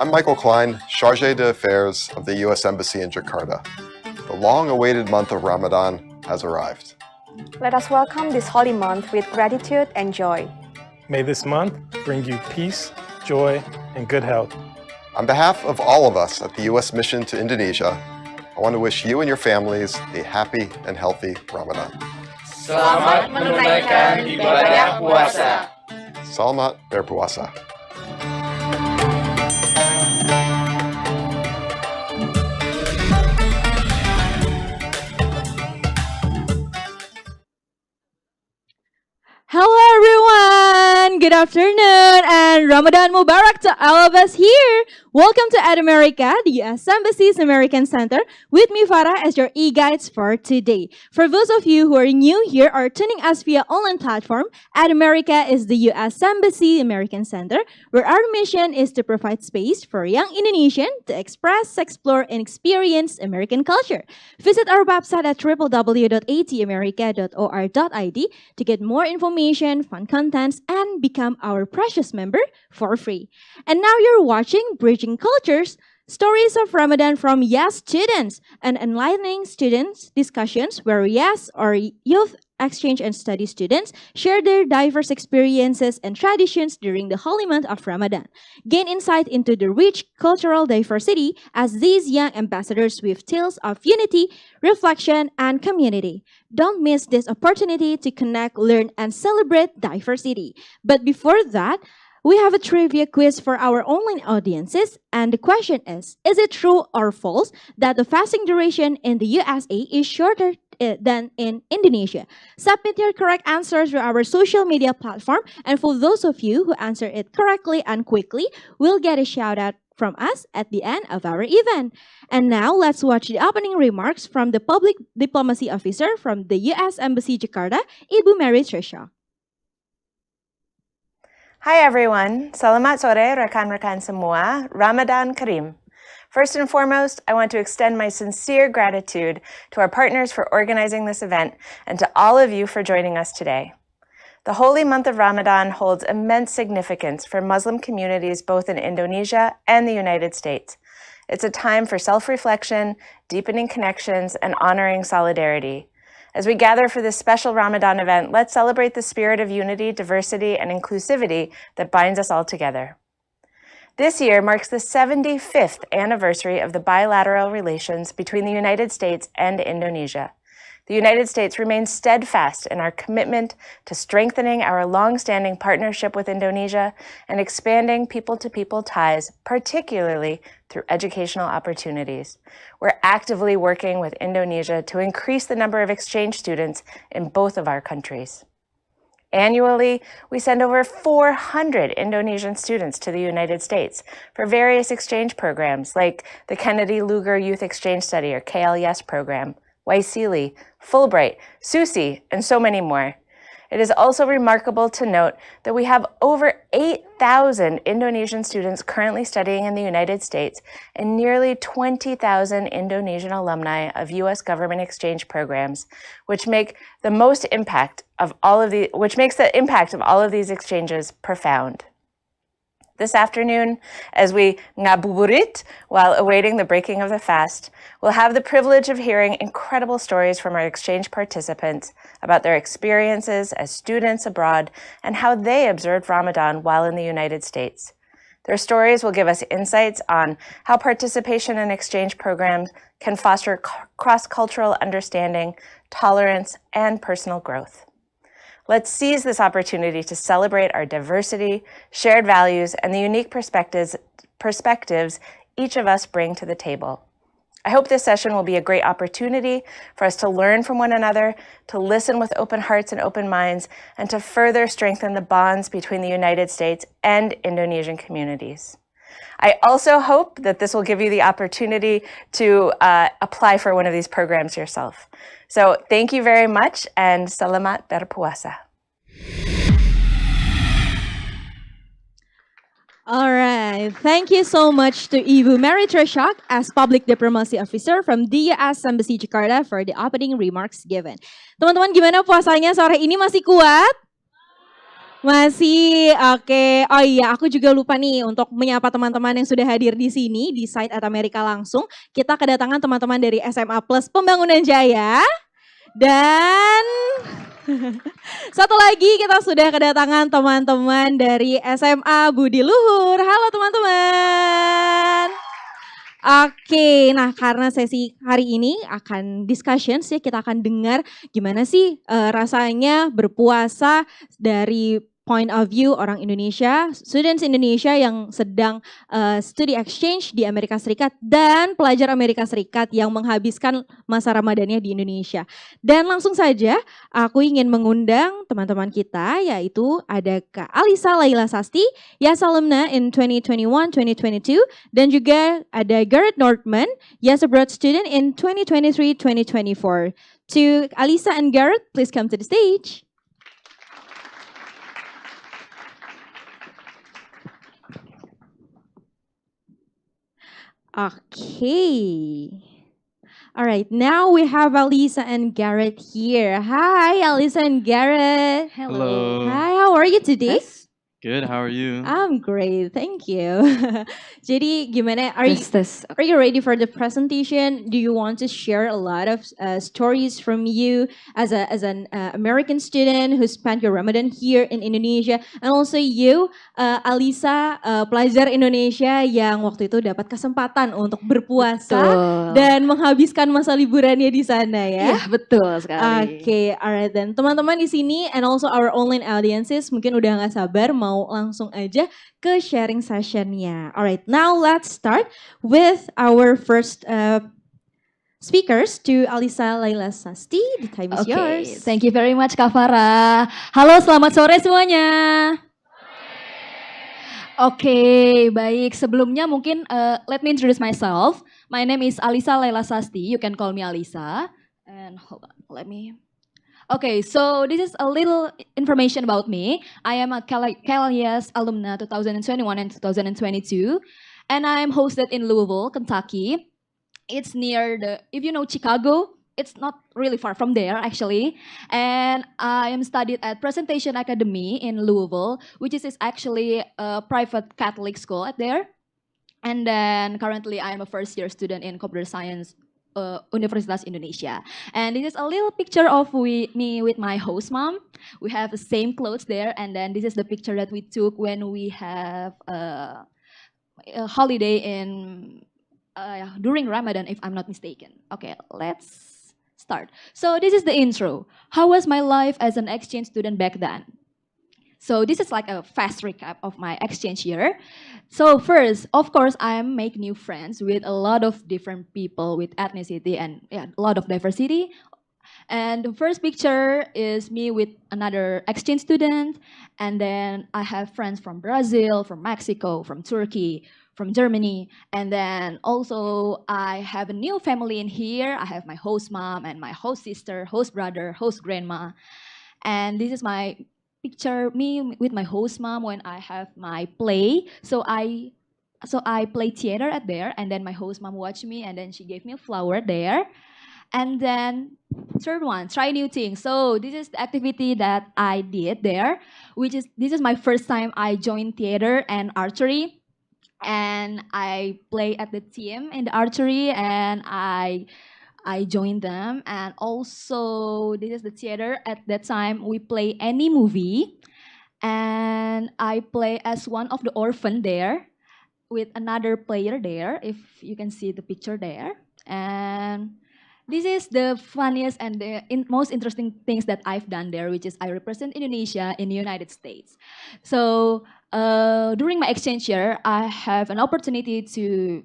I'm Michael Klein, Chargé d'Affaires of the U.S. Embassy in Jakarta. The long-awaited month of Ramadan has arrived. Let us welcome this holy month with gratitude and joy. May this month bring you peace, joy, and good health. On behalf of all of us at the U.S. Mission to Indonesia, I want to wish you and your families a happy and healthy Ramadan. Selamat menunaikan ibadah puasa. Selamat berpuasa. Hello everyone! Good afternoon and Ramadan Mubarak to all of us here! Welcome to Ad America, the U.S. Embassy's American Center, with me Farah as your e-guides for today. For those of you who are new here or tuning us via online platform, Ad America is the U.S. Embassy American Center, where our mission is to provide space for young Indonesians to express, explore, and experience American culture. Visit our website at www.atamerica.or.id to get more information, fun contents, and become our precious member for free. And now you're watching Bridging Cultures, Stories of Ramadan from YES students, an enlightening students discussions where YES or Youth Exchange and Study students share their diverse experiences and traditions during the holy month of Ramadan. Gain insight into the rich cultural diversity as these young ambassadors weave tales of unity, reflection, and community. Don't miss this opportunity to connect, learn, and celebrate diversity. But before that, we have a trivia quiz for our online audiences, and the question is it true or false that the fasting duration in the USA is shorter than in Indonesia? Submit your correct answers through our social media platform, and for those of you who answer it correctly and quickly, we'll get a shout out from us at the end of our event. And now let's watch the opening remarks from the Public Diplomacy Officer from the U.S. Embassy Jakarta, Ibu Mary Trisha. Hi everyone, selamat sore rekan-rekan semua, Ramadan Kareem. First and foremost, I want to extend my sincere gratitude to our partners for organizing this event and to all of you for joining us today. The holy month of Ramadan holds immense significance for Muslim communities both in Indonesia and the United States. It's a time for self-reflection, deepening connections, and honoring solidarity. As we gather for this special Ramadan event, let's celebrate the spirit of unity, diversity, and inclusivity that binds us all together. This year marks the 75th anniversary of the bilateral relations between the United States and Indonesia. The United States remains steadfast in our commitment to strengthening our long-standing partnership with Indonesia and expanding people-to-people ties, particularly through educational opportunities. We're actively working with Indonesia to increase the number of exchange students in both of our countries. Annually, we send over 400 Indonesian students to the United States for various exchange programs like the Kennedy Lugar Youth Exchange Study or KLES program, Waisili, Fulbright, SUSI, and so many more. It is also remarkable to note that we have over 8,000 Indonesian students currently studying in the United States and nearly 20,000 Indonesian alumni of U.S. government exchange programs, which makes the impact of all of these exchanges profound. This afternoon, as we ngabuburit while awaiting the breaking of the fast, we'll have the privilege of hearing incredible stories from our exchange participants about their experiences as students abroad and how they observed Ramadan while in the United States. Their stories will give us insights on how participation in exchange programs can foster cross-cultural understanding, tolerance, and personal growth. Let's seize this opportunity to celebrate our diversity, shared values, and the unique perspectives each of us bring to the table. I hope this session will be a great opportunity for us to learn from one another, to listen with open hearts and open minds, and to further strengthen the bonds between the United States and Indonesian communities. I also hope that this will give you the opportunity to apply for one of these programs yourself. So thank you very much, and selamat berpuasa. All right. Thank you so much to Ibu Mary Trisha as Public Diplomacy Officer from the U.S. Embassy Jakarta for the opening remarks given. Teman-teman, gimana puasanya sore ini, masih kuat? Masih, oke. Oh iya, aku juga lupa nih untuk menyapa teman-teman yang sudah hadir di sini di Site at Amerika langsung. Kita kedatangan teman-teman dari SMA Plus Pembangunan Jaya. Dan satu lagi kita sudah kedatangan teman-teman dari SMA Budi Luhur. Halo teman-teman. Oke, nah karena sesi hari ini akan discussion sih, kita akan dengar gimana sih rasanya berpuasa dari point of view orang Indonesia, students Indonesia yang sedang studi exchange di Amerika Serikat dan pelajar Amerika Serikat yang menghabiskan masa Ramadannya di Indonesia. Dan langsung saja aku ingin mengundang teman-teman kita, yaitu ada Kak Alisa Laila Sasti, Yas Alumna in 2021-2022, dan juga ada Garrett Nordman, Yas Abroad Student in 2023-2024. To Alisa and Garrett, please come to the stage. Okay. All right, now we have Alisa and Garrett here. Hi, Alisa and Garrett. Hello. Hi, how are you today? Good, how are you? I'm great, thank you. Jadi gimana? Are you ready for the presentation? Do you want to share a lot of stories from you as an American student who spent your Ramadan here in Indonesia, and also you, Alisa, pelajar Indonesia yang waktu itu dapat kesempatan untuk berpuasa dan menghabiskan masa liburannya di sana ya? Iya, betul sekali. Okay, alright then. Teman-teman di sini and also our online audiences mungkin udah nggak sabar mau langsung aja ke sharing sessionnya. Alright, now let's start with our first speakers. To Alisa Laila Sasti, the time is yours. Thank you very much Kak Farah. Halo, selamat sore semuanya. Oke, baik. Sebelumnya mungkin let me introduce myself. My name is Alisa Laila Sasti. You can call me Alisa. And hold on, let me. Okay, so this is a little information about me. I am a CalYes alumna 2021 and 2022, and I am hosted in Louisville, Kentucky. It's near if you know Chicago, it's not really far from there actually. And I am studied at Presentation Academy in Louisville, which is actually a private Catholic school at there. And then currently I am a first year student in Computer Science Universitas Indonesia. And this is a little picture of me with my host mom. We have the same clothes there, and then this is the picture that we took when we have a holiday in during Ramadan, if I'm not mistaken. Okay, let's start. So this is the intro. How was my life as an exchange student back then? So this is like a fast recap of my exchange year. So first, of course, I make new friends with a lot of different people with ethnicity and a lot of diversity. And the first picture is me with another exchange student. And then I have friends from Brazil, from Mexico, from Turkey, from Germany. And then also I have a new family in here. I have my host mom and my host sister, host brother, host grandma. And this is my picture me with my host mom when I have my play. So I play theater at there, and then my host mom watched me, and then she gave me a flower there. And then third one, try new things. So this is the activity that I did there, this is my first time I joined theater and archery. And I play at the team in the archery, and I joined them. And also this is the theater. At that time we play any movie, and I play as one of the orphan there with another player there, if you can see the picture there. And this is the funniest and the most interesting things that I've done there, which is I represent Indonesia in the United States. So during my exchange year, I have an opportunity to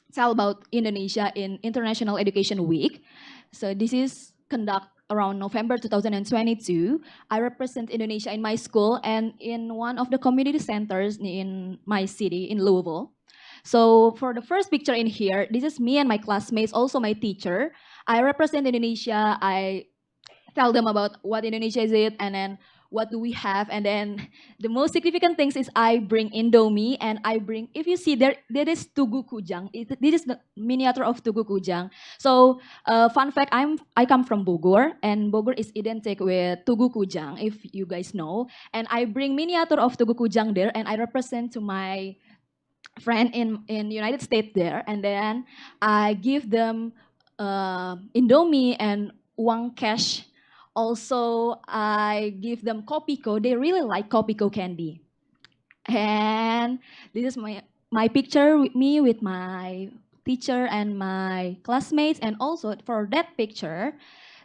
tell about Indonesia in International Education Week. So this is conduct around November 2022. I represent Indonesia in my school and in one of the community centers in my city, in Louisville. So for the first picture in here, this is me and my classmates, also my teacher. I represent Indonesia. I tell them about what Indonesia is it, and then what do we have, and then the most significant things is I bring Indomie, and I bring, if you see there is Tugu Kujang. This is the miniature of Tugu Kujang. So fun fact, I come from Bogor, and Bogor is identical with Tugu Kujang, if you guys know. And I bring miniature of Tugu Kujang there, and I represent to my friend in United States there, and then I give them Indomie and uang cash. Also, I give them Kopiko. They really like Kopiko candy. And this is my picture with me with my teacher and my classmates. And also for that picture,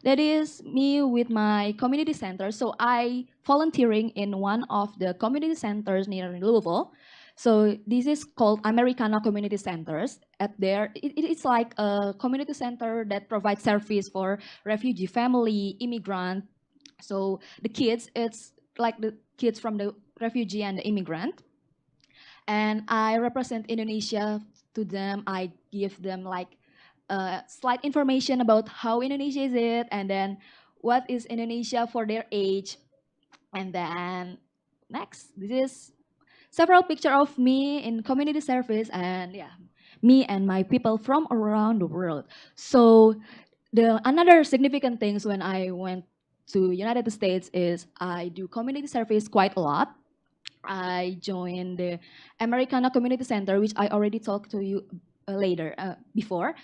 that is me with my community center. So I volunteering in one of the community centers near Louisville. So this is called Americana Community Centers. At there, it's like a community center that provides service for refugee family, immigrant. So the kids, it's like the kids from the refugee and the immigrant. And I represent Indonesia to them. I give them like slight information about how Indonesia is it, and then what is Indonesia for their age. And then next, this is several picture of me in community service, and yeah, me and my people from around the world. So the another significant things when I went to United States is I do community service quite a lot. I joined the Americana Community Center, which I already talked to you later before.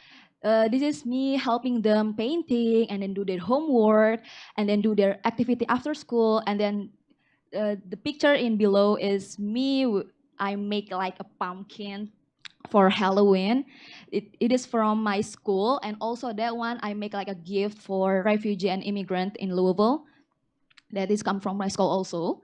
This is me helping them painting and then do their homework and then do their activity after school. And then the picture in below is me. I make like a pumpkin for Halloween. It is from my school, and also that one I make like a gift for refugee and immigrant in Louisville. That is come from my school also.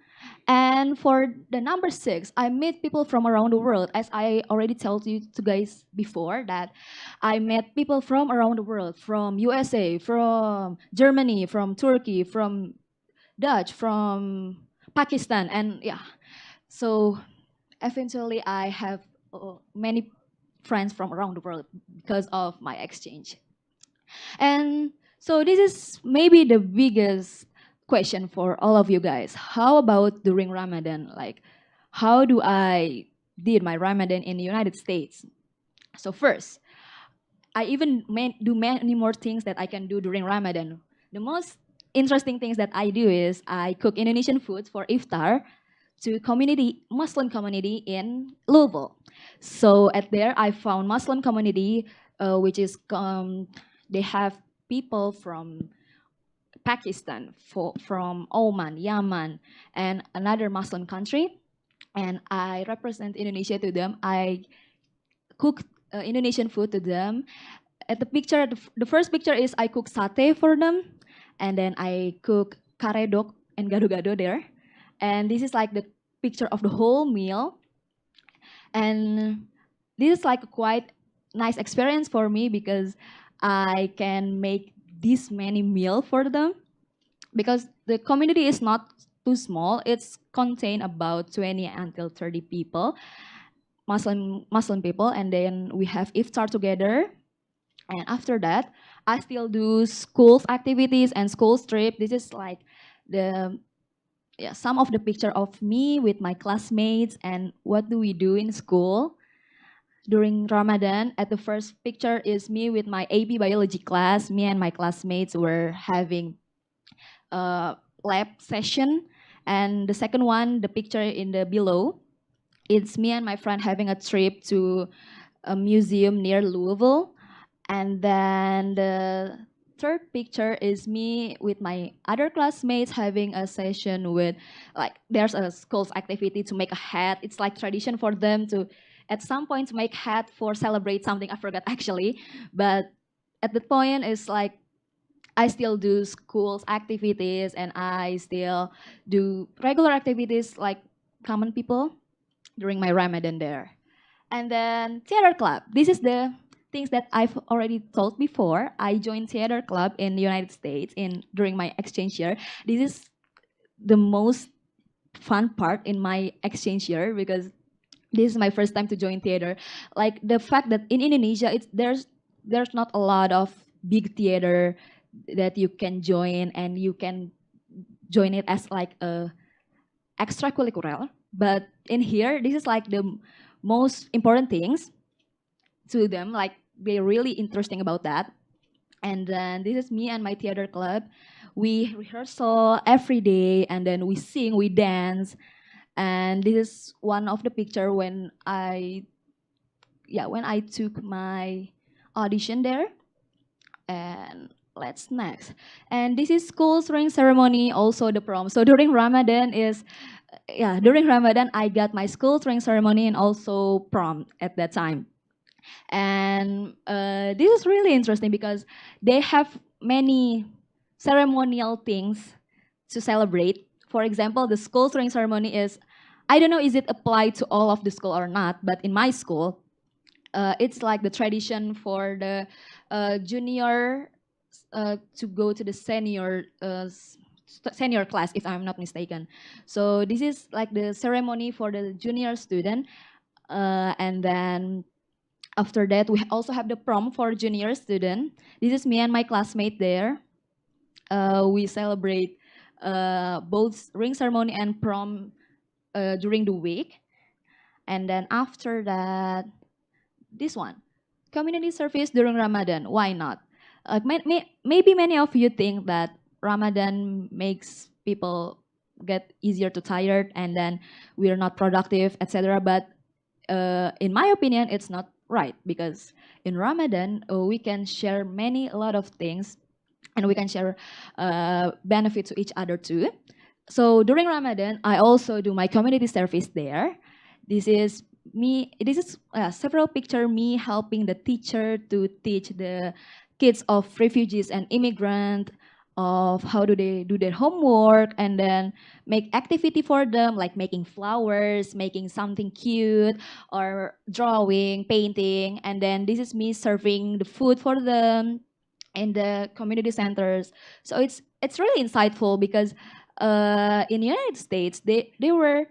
And for the number 6, I meet people from around the world. As I already told you to guys before, that I met people from around the world, from USA, from Germany, from Turkey, from Dutch, from Pakistan, and yeah. So eventually, I have many friends from around the world because of my exchange. And so this is maybe the biggest question for all of you guys. How about during Ramadan? Like, how do I did my Ramadan in the United States? So first, I even do many more things that I can do during Ramadan. The most interesting things that I do is I cook Indonesian food for iftar to Muslim community in Louisville. So at there, I found Muslim community, which is they have people from Pakistan, from Oman, Yemen, and another Muslim country. And I represent Indonesia to them. I cook Indonesian food to them. At the picture, the first picture is I cook satay for them, and then I cook karedok and gado-gado there. And this is like the picture of the whole meal. And this is like a quite nice experience for me because I can make this many meal for them, because the community is not too small. It's contain about 20 until 30 people, Muslim people, and then we have iftar together. And after that, I still do schools activities and school trip. This is like the some of the picture of me with my classmates and what do we do in school during Ramadan. At the first picture is me with my AP biology class. Me and my classmates were having a lab session. And the second one, the picture in the below, it's me and my friend having a trip to a museum near Louisville. And then the third picture is me with my other classmates having a session with, like, there's a school's activity to make a hat. It's like tradition for them to, at some point, to make hat for celebrate something. I forgot actually, but at the point it's like I still do school's activities and I still do regular activities like common people during my Ramadan there. And then theater club. This is the things that I've already told before. I joined theater club in the United States during my exchange year. This is the most fun part in my exchange year because this is my first time to join theater. Like the fact that in Indonesia, there's not a lot of big theater that you can join and you can join it as like a extracurricular. But in here, this is like the most important things to them. Like they're really interesting about that. And then this is me and my theater club. We rehearsal every day, and then we sing, we dance. And this is one of the picture when I took my audition there. And let's next. And this is school's ring ceremony, also the prom. So during Ramadan I got my school's ring ceremony and also prom at that time. And this is really interesting because they have many ceremonial things to celebrate. For example, the school's ring ceremony is, I don't know is it applied to all of the school or not, but in my school, it's like the tradition for the junior to go to the senior class, if I'm not mistaken. So this is like the ceremony for the junior student, and then after that we also have the prom for junior student. This is me and my classmate there. We celebrate both ring ceremony and prom during the week, and then after that, this one, community service during Ramadan. Why not? Maybe many of you think that Ramadan makes people get easier to tired and then we are not productive, etc. But in my opinion, it's not right because in Ramadan we can share a lot of things, and we can share benefit to each other too. So during Ramadan, I also do my community service there. This is me. This is several picture me helping the teacher to teach the kids of refugees and immigrant of how do they do their homework, and then make activity for them like making flowers, making something cute, or drawing, painting. And then this is me serving the food for them in the community centers. So it's really insightful because in the United States they were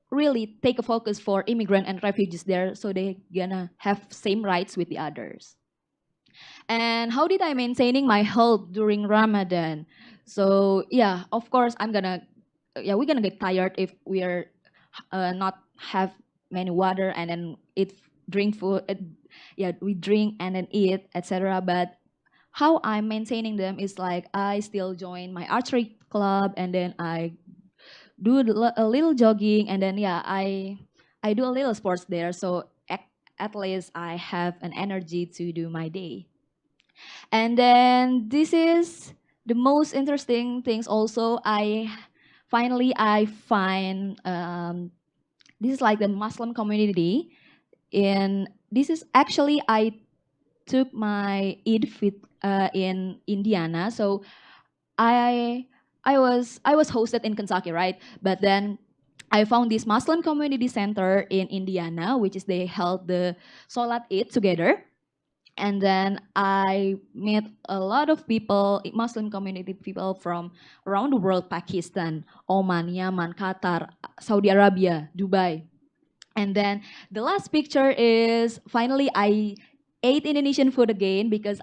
really take a focus for immigrant and refugees there, so they gonna have same rights with the others. And how did I maintaining my health during Ramadan? So yeah, of course we're gonna get tired if we're not have many water and then drink food. We drink and then eat, etc. But how I'm maintaining them is like I still join my archery club, and then I do a little jogging, and then I do a little sports there. So at least I have an energy to do my day. And then this is the most interesting things also. I find this is like the Muslim community. This is actually I took my Eid fit in Indiana. So I was hosted in Kentucky, right? But then I found this Muslim community center in Indiana, which is they held the Salat Eid together. And then I met a lot of people, Muslim community people from around the world: Pakistan, Oman, Yemen, Qatar, Saudi Arabia, Dubai. And then the last picture is finally I ate Indonesian food again because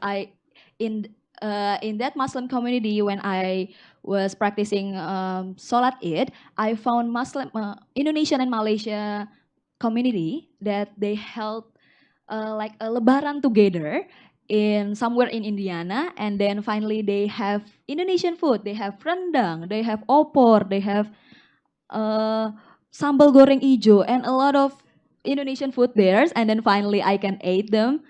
in that Muslim community, when I was practicing Salat Eid, I found Muslim Indonesian and Malaysia community that they held like a Lebaran together in somewhere in Indiana. And then finally they have Indonesian food. They have rendang, they have opor, they have sambal goreng ijo, and a lot of Indonesian food there. And then finally I can eat them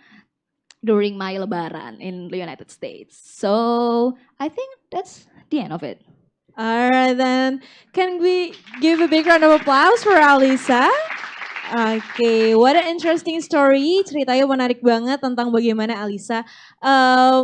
during my Lebaran in the United States. So I think that's the end of it. All right, then can we give a big round of applause for Alisa? Oke, what an interesting story. Ceritanya menarik banget tentang bagaimana Alisa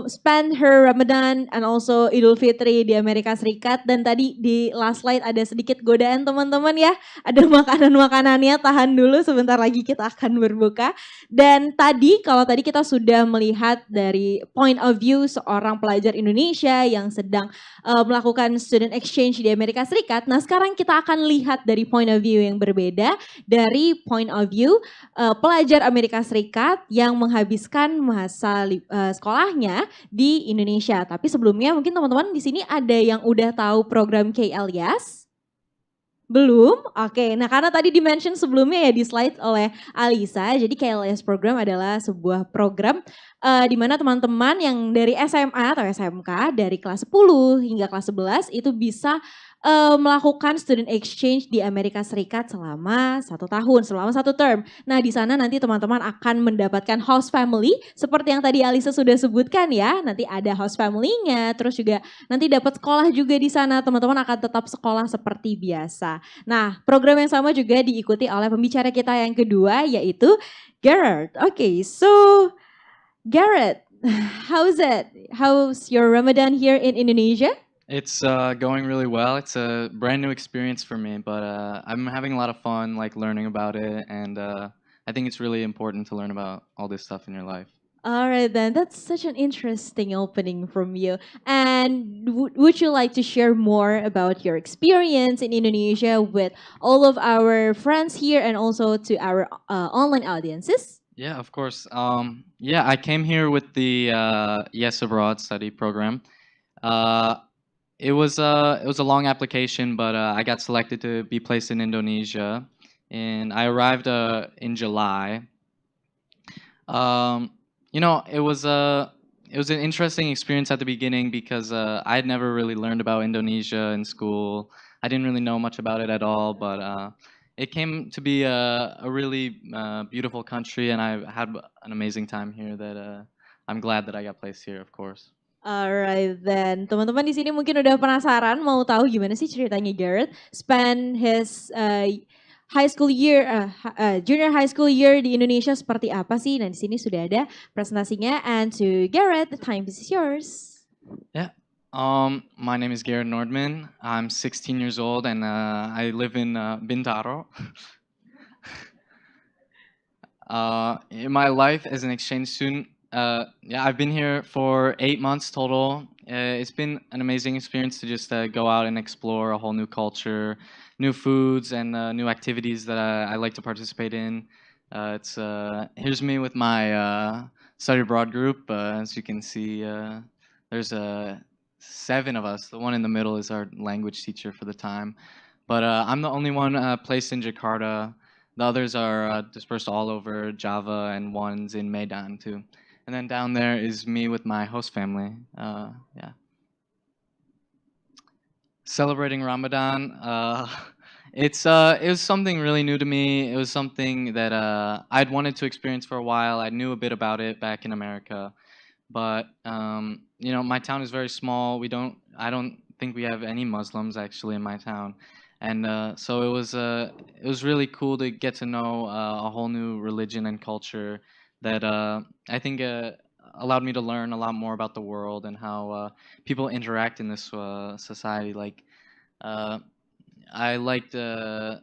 spend her Ramadan and also Idul Fitri di Amerika Serikat. Dan tadi di last slide ada sedikit godaan teman-teman ya. Ada makanan-makanannya, tahan dulu sebentar lagi kita akan berbuka. Dan kalau tadi kita sudah melihat dari point of view seorang pelajar Indonesia yang sedang melakukan student exchange di Amerika Serikat. Nah sekarang kita akan lihat dari point of view yang berbeda, dari point of view pelajar Amerika Serikat yang menghabiskan masa sekolahnya di Indonesia. Tapi sebelumnya mungkin teman-teman di sini ada yang udah tahu program KLIAS? Belum? Oke, nah karena tadi di-mention sebelumnya ya di slide oleh Alisa, jadi KLS program adalah sebuah program di mana teman-teman yang dari SMA atau SMK dari kelas 10 hingga kelas 11 itu bisa melakukan student exchange di Amerika Serikat selama 1 tahun, selama 1 term. Nah di sana nanti teman-teman akan mendapatkan host family seperti yang tadi Alisa sudah sebutkan ya, nanti ada host family-nya, terus juga nanti dapat sekolah juga di sana, teman-teman akan tetap sekolah seperti biasa. Nah, program yang sama juga diikuti oleh pembicara kita yang kedua yaitu Garrett. Okay, so Garrett, how's it? How's your Ramadan here in Indonesia? It's going really well. It's a brand new experience for me, but I'm having a lot of fun, like learning about it, and I think it's really important to learn about all this stuff in your life. All right, then that's such an interesting opening from you. And would you like to share more about your experience in Indonesia with all of our friends here and also to our online audiences? Yeah, of course. Yeah, I came here with the Yes Abroad study program. It was a long application, but I got selected to be placed in Indonesia, and I arrived in July. It was an interesting experience at the beginning because I had never really learned about Indonesia in school. I didn't really know much about it at all, but it came to be a really beautiful country, and I had an amazing time here. That I'm glad that I got placed here, of course. Alright then, teman-teman di sini mungkin udah penasaran mau tahu gimana sih ceritanya Garrett spend his high school year, junior high school year di Indonesia seperti apa sih? Nah di sini sudah ada presentasinya, and to Garrett, the time is yours. Yeah. My name is Garrett Nordman. I'm 16 years old, and I live in Bintaro. In my life as an exchange student, yeah, I've been here for 8 months total. It's been an amazing experience to just go out and explore a whole new culture, new foods, and new activities that I like to participate in. Here's me with my study abroad group. As you can see, there's 7 of us. The one in the middle is our language teacher for the time. But I'm the only one placed in Jakarta. The others are dispersed all over Java, and one's in Medan too. And then down there is me with my host family. Yeah. Celebrating Ramadan. It was something really new to me. It was something that I'd wanted to experience for a while. I knew a bit about it back in America, but my town is very small. I don't think we have any Muslims actually in my town, and so it was really cool to get to know a whole new religion and culture that I think allowed me to learn a lot more about the world and how people interact in this society. Like, I liked, it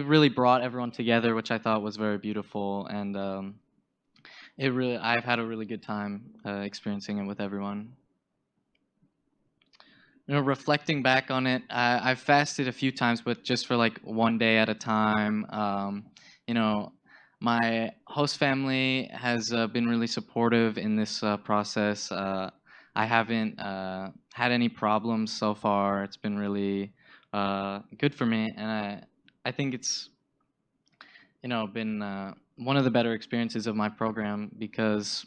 really brought everyone together, which I thought was very beautiful, and I've had a really good time experiencing it with everyone. Reflecting back on it, I've fasted a few times, but just for like one day at a time. My host family has been really supportive in this process. I haven't had any problems so far. It's been really good for me, and I think it's been one of the better experiences of my program because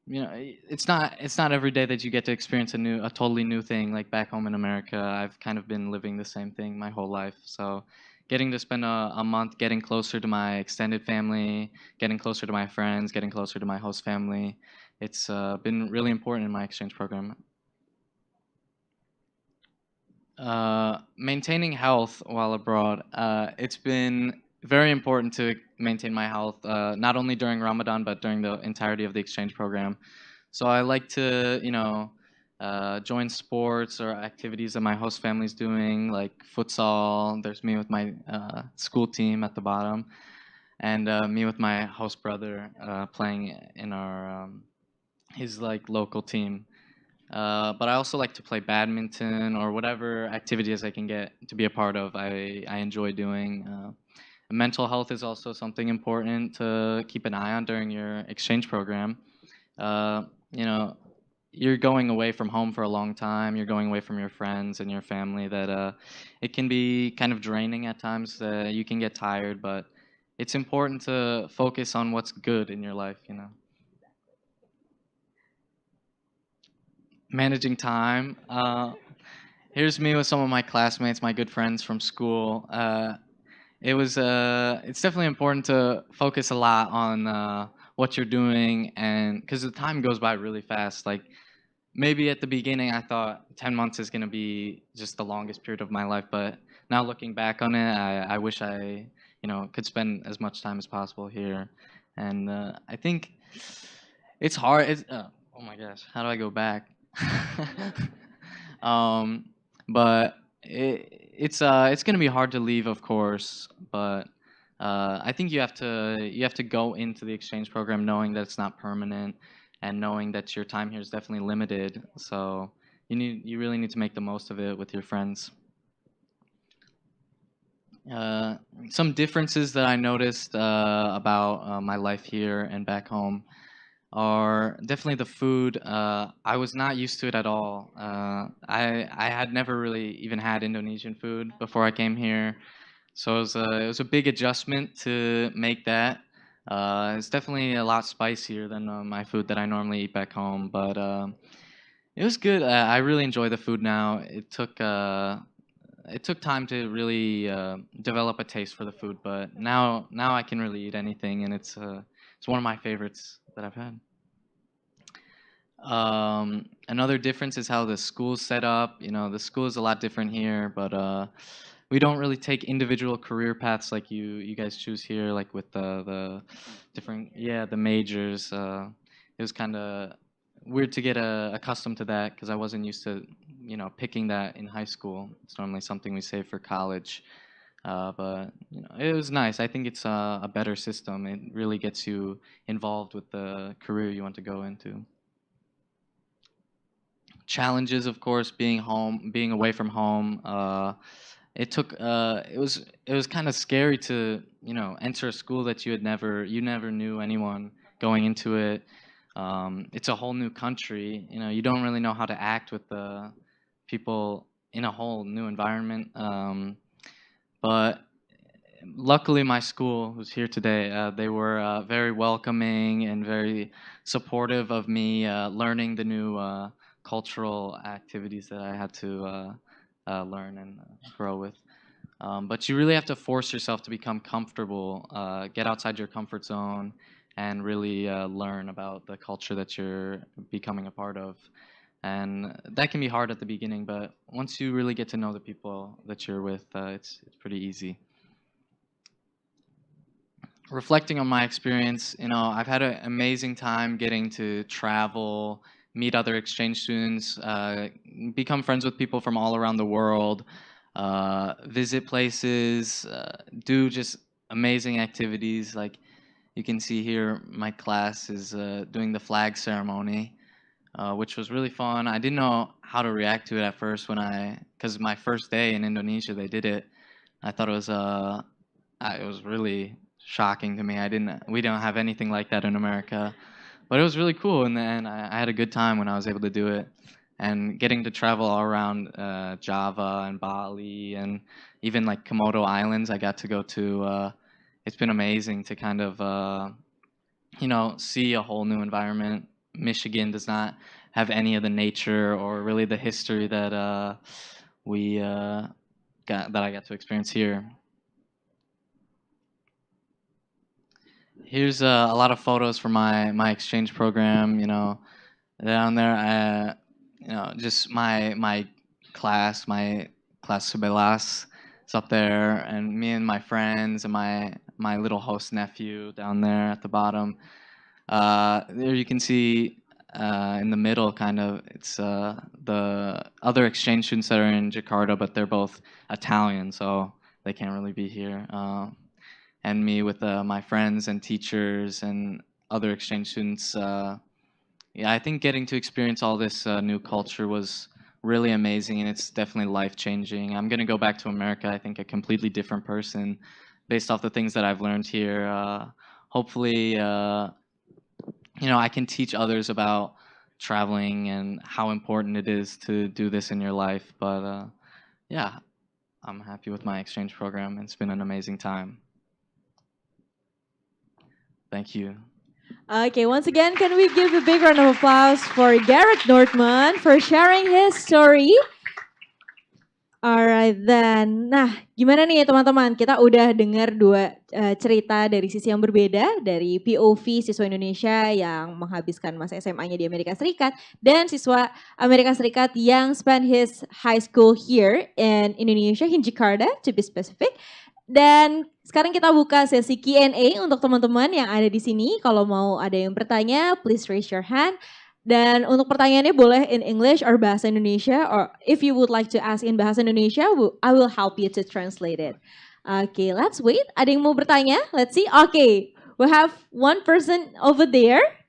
it's not every day that you get to experience a totally new thing. Like back home in America, I've kind of been living the same thing my whole life. So getting to spend a month getting closer to my extended family, getting closer to my friends, getting closer to my host family, it's been really important in my exchange program. Maintaining health while abroad, it's been very important to maintain my health, not only during Ramadan, but during the entirety of the exchange program. So I like to, join sports or activities that my host family's doing, like futsal. There's me with my school team at the bottom, and me with my host brother playing in our his like local team. But I also like to play badminton or whatever activities I can get to be a part of. I enjoy doing. mental health is also something important to keep an eye on during your exchange program. You know, you're going away from home for a long time. You're going away from your friends and your family. That it can be kind of draining at times. You can get tired, but it's important to focus on what's good in your life. You know, managing time. Here's me with some of my classmates, my good friends from school. It's definitely important to focus a lot on what you're doing, and because the time goes by really fast. Like maybe at the beginning I thought 10 months is going to be just the longest period of my life, but now looking back on it, I wish I, could spend as much time as possible here. And I think it's hard. Oh my gosh, how do I go back? um, but it's gonna be hard to leave, of course. But I think you have to go into the exchange program knowing that it's not permanent, and knowing that your time here is definitely limited. So you really need to make the most of it with your friends. Uh, some differences that I noticed about my life here and back home are definitely the food. I was not used to it at all. I had never really even had Indonesian food before I came here, so it was a big adjustment to make that. It's definitely a lot spicier than my food that I normally eat back home, but it was good. I really enjoy the food now. It took time to really develop a taste for the food, but now I can really eat anything, and it's one of my favorites that I've had. Another difference is how the school's set up. The school is a lot different here, but we don't really take individual career paths like you guys choose here, like with the different, yeah, the majors. It was kind of weird to get accustomed to that because I wasn't used to picking that in high school. It's normally something we save for college. But it was nice. I think it's a better system. It really gets you involved with the career you want to go into. Challenges, of course, being away from home. It was kind of scary to enter a school that you never knew anyone going into it. It's a whole new country. You don't really know how to act with the people in a whole new environment. But luckily, my school, who's here today, they were very welcoming and very supportive of me learning the new cultural activities that I had to learn and grow with. But you really have to force yourself to become comfortable, get outside your comfort zone, and really learn about the culture that you're becoming a part of. And that can be hard at the beginning, but once you really get to know the people that you're with, it's pretty easy. Reflecting on my experience, I've had an amazing time getting to travel, meet other exchange students, become friends with people from all around the world, visit places, do just amazing activities. Like you can see here, my class is doing the flag ceremony, which was really fun. I didn't know how to react to it at first because my first day in Indonesia, they did it. I thought it was really shocking to me. We don't have anything like that in America, but it was really cool. And then I had a good time when I was able to do it, and getting to travel all around Java and Bali and even like Komodo Islands. I got to go to. It's been amazing to kind of see a whole new environment. Michigan does not have any of the nature or really the history that we that I got to experience here. Here's a lot of photos from my exchange program. Down there, just my class Subelas is up there, and me and my friends and my little host nephew down there at the bottom. There you can see in the middle, kind of, it's the other exchange students that are in Jakarta, but they're both Italian, so they can't really be here. And me with my friends and teachers and other exchange students. Yeah, I think getting to experience all this new culture was really amazing, and it's definitely life changing. I'm gonna go back to America, I think, a completely different person, based off the things that I've learned here. Hopefully, I can teach others about traveling and how important it is to do this in your life. But yeah, I'm happy with my exchange program. It's been an amazing time. Thank you. Okay, once again, can we give a big round of applause for Garrett Nordman for sharing his story? Alright then, nah gimana nih teman-teman, kita udah dengar dua cerita dari sisi yang berbeda, dari POV siswa Indonesia yang menghabiskan masa SMA-nya di Amerika Serikat, dan siswa Amerika Serikat yang spend his high school here in Indonesia, in Jakarta to be specific. Dan sekarang kita buka sesi Q&A untuk teman-teman yang ada di sini. Kalau mau ada yang bertanya, please raise your hand. Dan untuk pertanyaannya boleh in English or bahasa Indonesia, or if you would like to ask in bahasa Indonesia, I will help you to translate it. Okay, let's wait. Ada yang mau bertanya? Let's see. Okay, we have one person over there.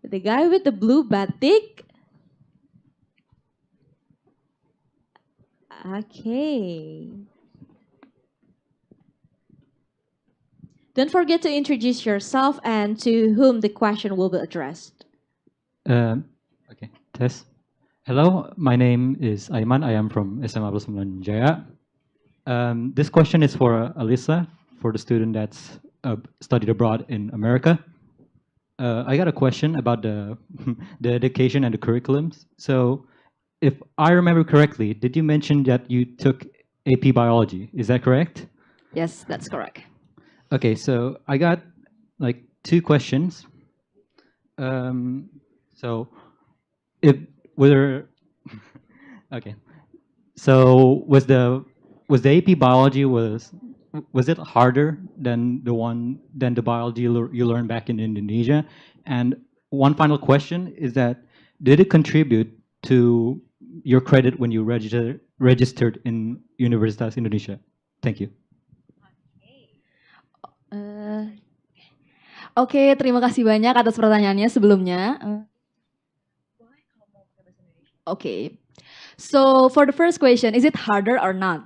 The guy with the blue batik. Okay. Don't forget to introduce yourself and to whom the question will be addressed. Okay, Tess. Hello, my name is Aiman. I am from SMA Plus Jaya. This question is for Alyssa, for the student that's studied abroad in America. I got a question about the the education and the curriculums. So, if I remember correctly, did you mention that you took AP Biology? Is that correct? Yes, that's correct. Okay, so I got like two questions. So if whether okay, so was the AP biology was it harder than the biology you learned back in Indonesia? And one final question is that did it contribute to your credit when you registered in Universitas Indonesia? Thank you. Oke, terima kasih banyak atas pertanyaannya sebelumnya. Okay, so for the first question, is it harder or not?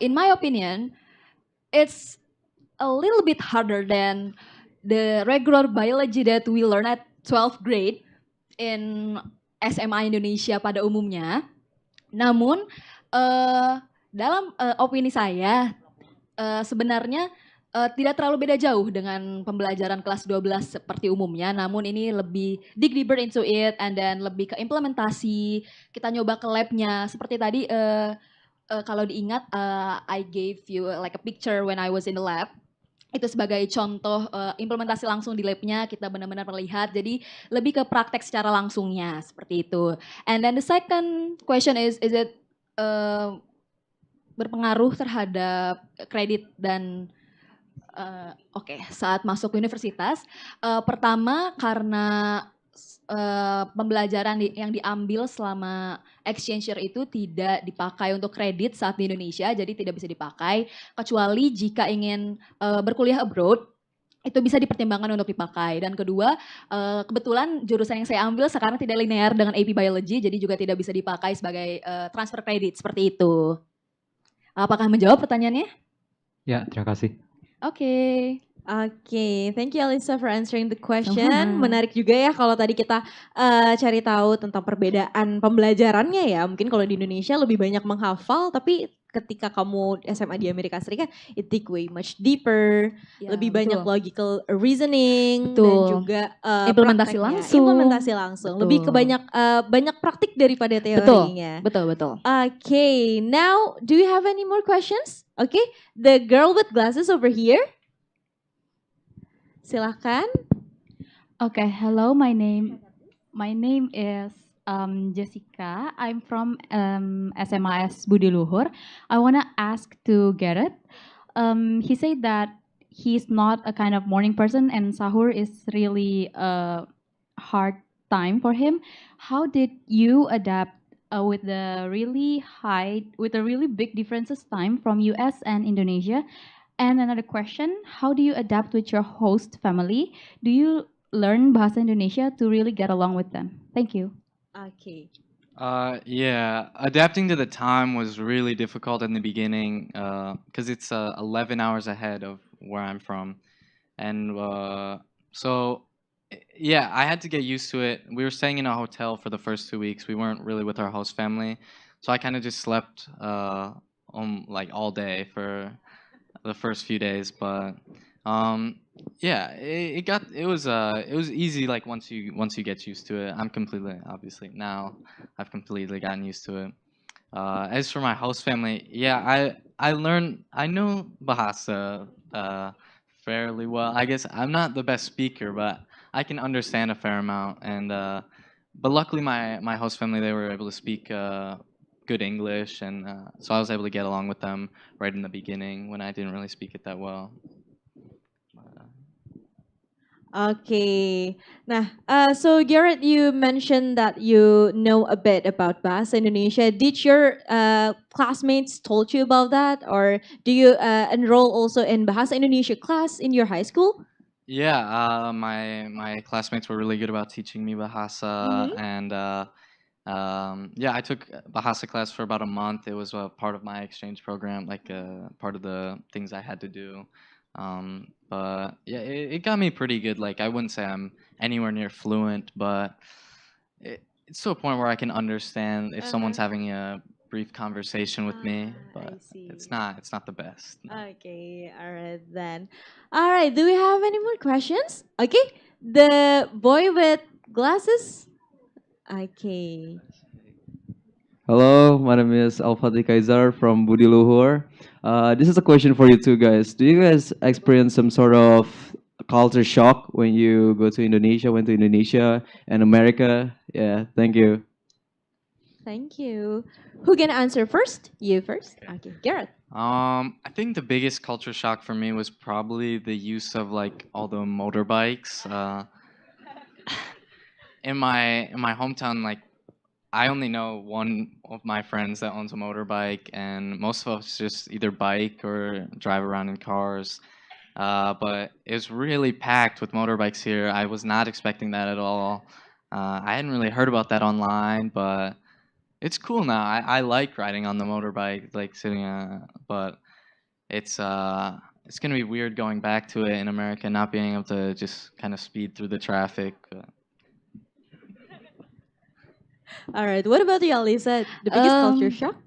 In my opinion, it's a little bit harder than the regular biology that we learn at 12th grade in SMA Indonesia pada umumnya. Namun, dalam opini saya, sebenarnya tidak terlalu beda jauh dengan pembelajaran kelas 12 seperti umumnya, namun ini lebih dig deeper into it and then lebih ke implementasi, kita nyoba ke labnya, seperti tadi kalau diingat I gave you like a picture when I was in the lab, itu sebagai contoh implementasi langsung di labnya, kita benar-benar melihat, jadi lebih ke praktek secara langsungnya, seperti itu. And then the second question is it berpengaruh terhadap kredit dan saat masuk universitas, pertama karena pembelajaran yang diambil selama exchange year itu tidak dipakai untuk kredit saat di Indonesia, jadi tidak bisa dipakai kecuali jika ingin berkuliah abroad, itu bisa dipertimbangkan untuk dipakai. Dan kedua, kebetulan jurusan yang saya ambil sekarang tidak linear dengan AP Biology, jadi juga tidak bisa dipakai sebagai transfer kredit seperti itu. Apakah menjawab pertanyaannya? Ya, terima kasih. Oke. Oke, thank you Alisa for answering the question. Menarik juga ya kalau tadi kita cari tahu tentang perbedaan pembelajarannya ya. Mungkin kalau di Indonesia lebih banyak menghafal, tapi ketika kamu SMA di Amerika Serikat, it take way much deeper, Ya, lebih banyak betul. logical reasoning Betul. dan juga Implementasi prakteknya. langsung. Implementasi langsung. Betul. Lebih ke banyak praktik daripada teorinya. Betul. Okay, now do you have any more questions? Okay, the girl with glasses over here. Silahkan. Okay, hello. My name is Jessica. I'm from SMAS Budi Luhur. I want to ask to Garrett. He said that he's not a kind of morning person, and sahur is really a hard time for him. How did you adapt with the really big differences time from US and Indonesia? And another question, how do you adapt with your host family? Do you learn bahasa Indonesia to really get along with them? Thank you. Okay. Yeah, adapting to the time was really difficult in the beginning because it's 11 hours ahead of where I'm from. And so, yeah, I had to get used to it. We were staying in a hotel for the first 2 weeks. We weren't really with our host family. So I kind of just slept like all day for the first few days. But um, yeah, it was easy like once you get used to it. I'm completely obviously now I've completely gotten used to it. As for my host family, yeah, I know Bahasa fairly well. I guess I'm not the best speaker, but I can understand a fair amount. And but luckily, my host family they were able to speak good English, and so I was able to get along with them right in the beginning when I didn't really speak it that well. Okay. Nah, so Garrett, you mentioned that you know a bit about Bahasa Indonesia. Did your classmates told you about that, or do you enroll also in Bahasa Indonesia class in your high school? Yeah, my classmates were really good about teaching me Bahasa, Mm-hmm. and yeah, I took Bahasa class for about a month. It was a part of my exchange program, like part of the things I had to do. But yeah, it got me pretty good. Like I wouldn't say I'm anywhere near fluent, but it's to a point where I can understand if someone's having a brief conversation with me. I But see. it's not the best. Okay, all right then. All right, do we have any more questions? Okay, the boy with glasses. Okay. Hello, my name is Alfati Kaisar from Budi Luhur. This is a question for you two guys. Do you guys experience some sort of culture shock when you go to Indonesia, went to Indonesia and America? Yeah, thank you. Thank you. Who can answer first? You first. Okay, Garrett. I think the biggest culture shock for me was probably the use of like all the motorbikes. In my hometown, like I only know one of my friends that owns a motorbike, and most of us just either bike or drive around in cars. But it was really packed with motorbikes here. I was not expecting that at all. I hadn't really heard about that online, but it's cool now. I like riding on the motorbike, like sitting. But it's gonna be weird going back to it in America, not being able to just kind of speed through the traffic. All right. What about you, Alisa? The biggest culture shock?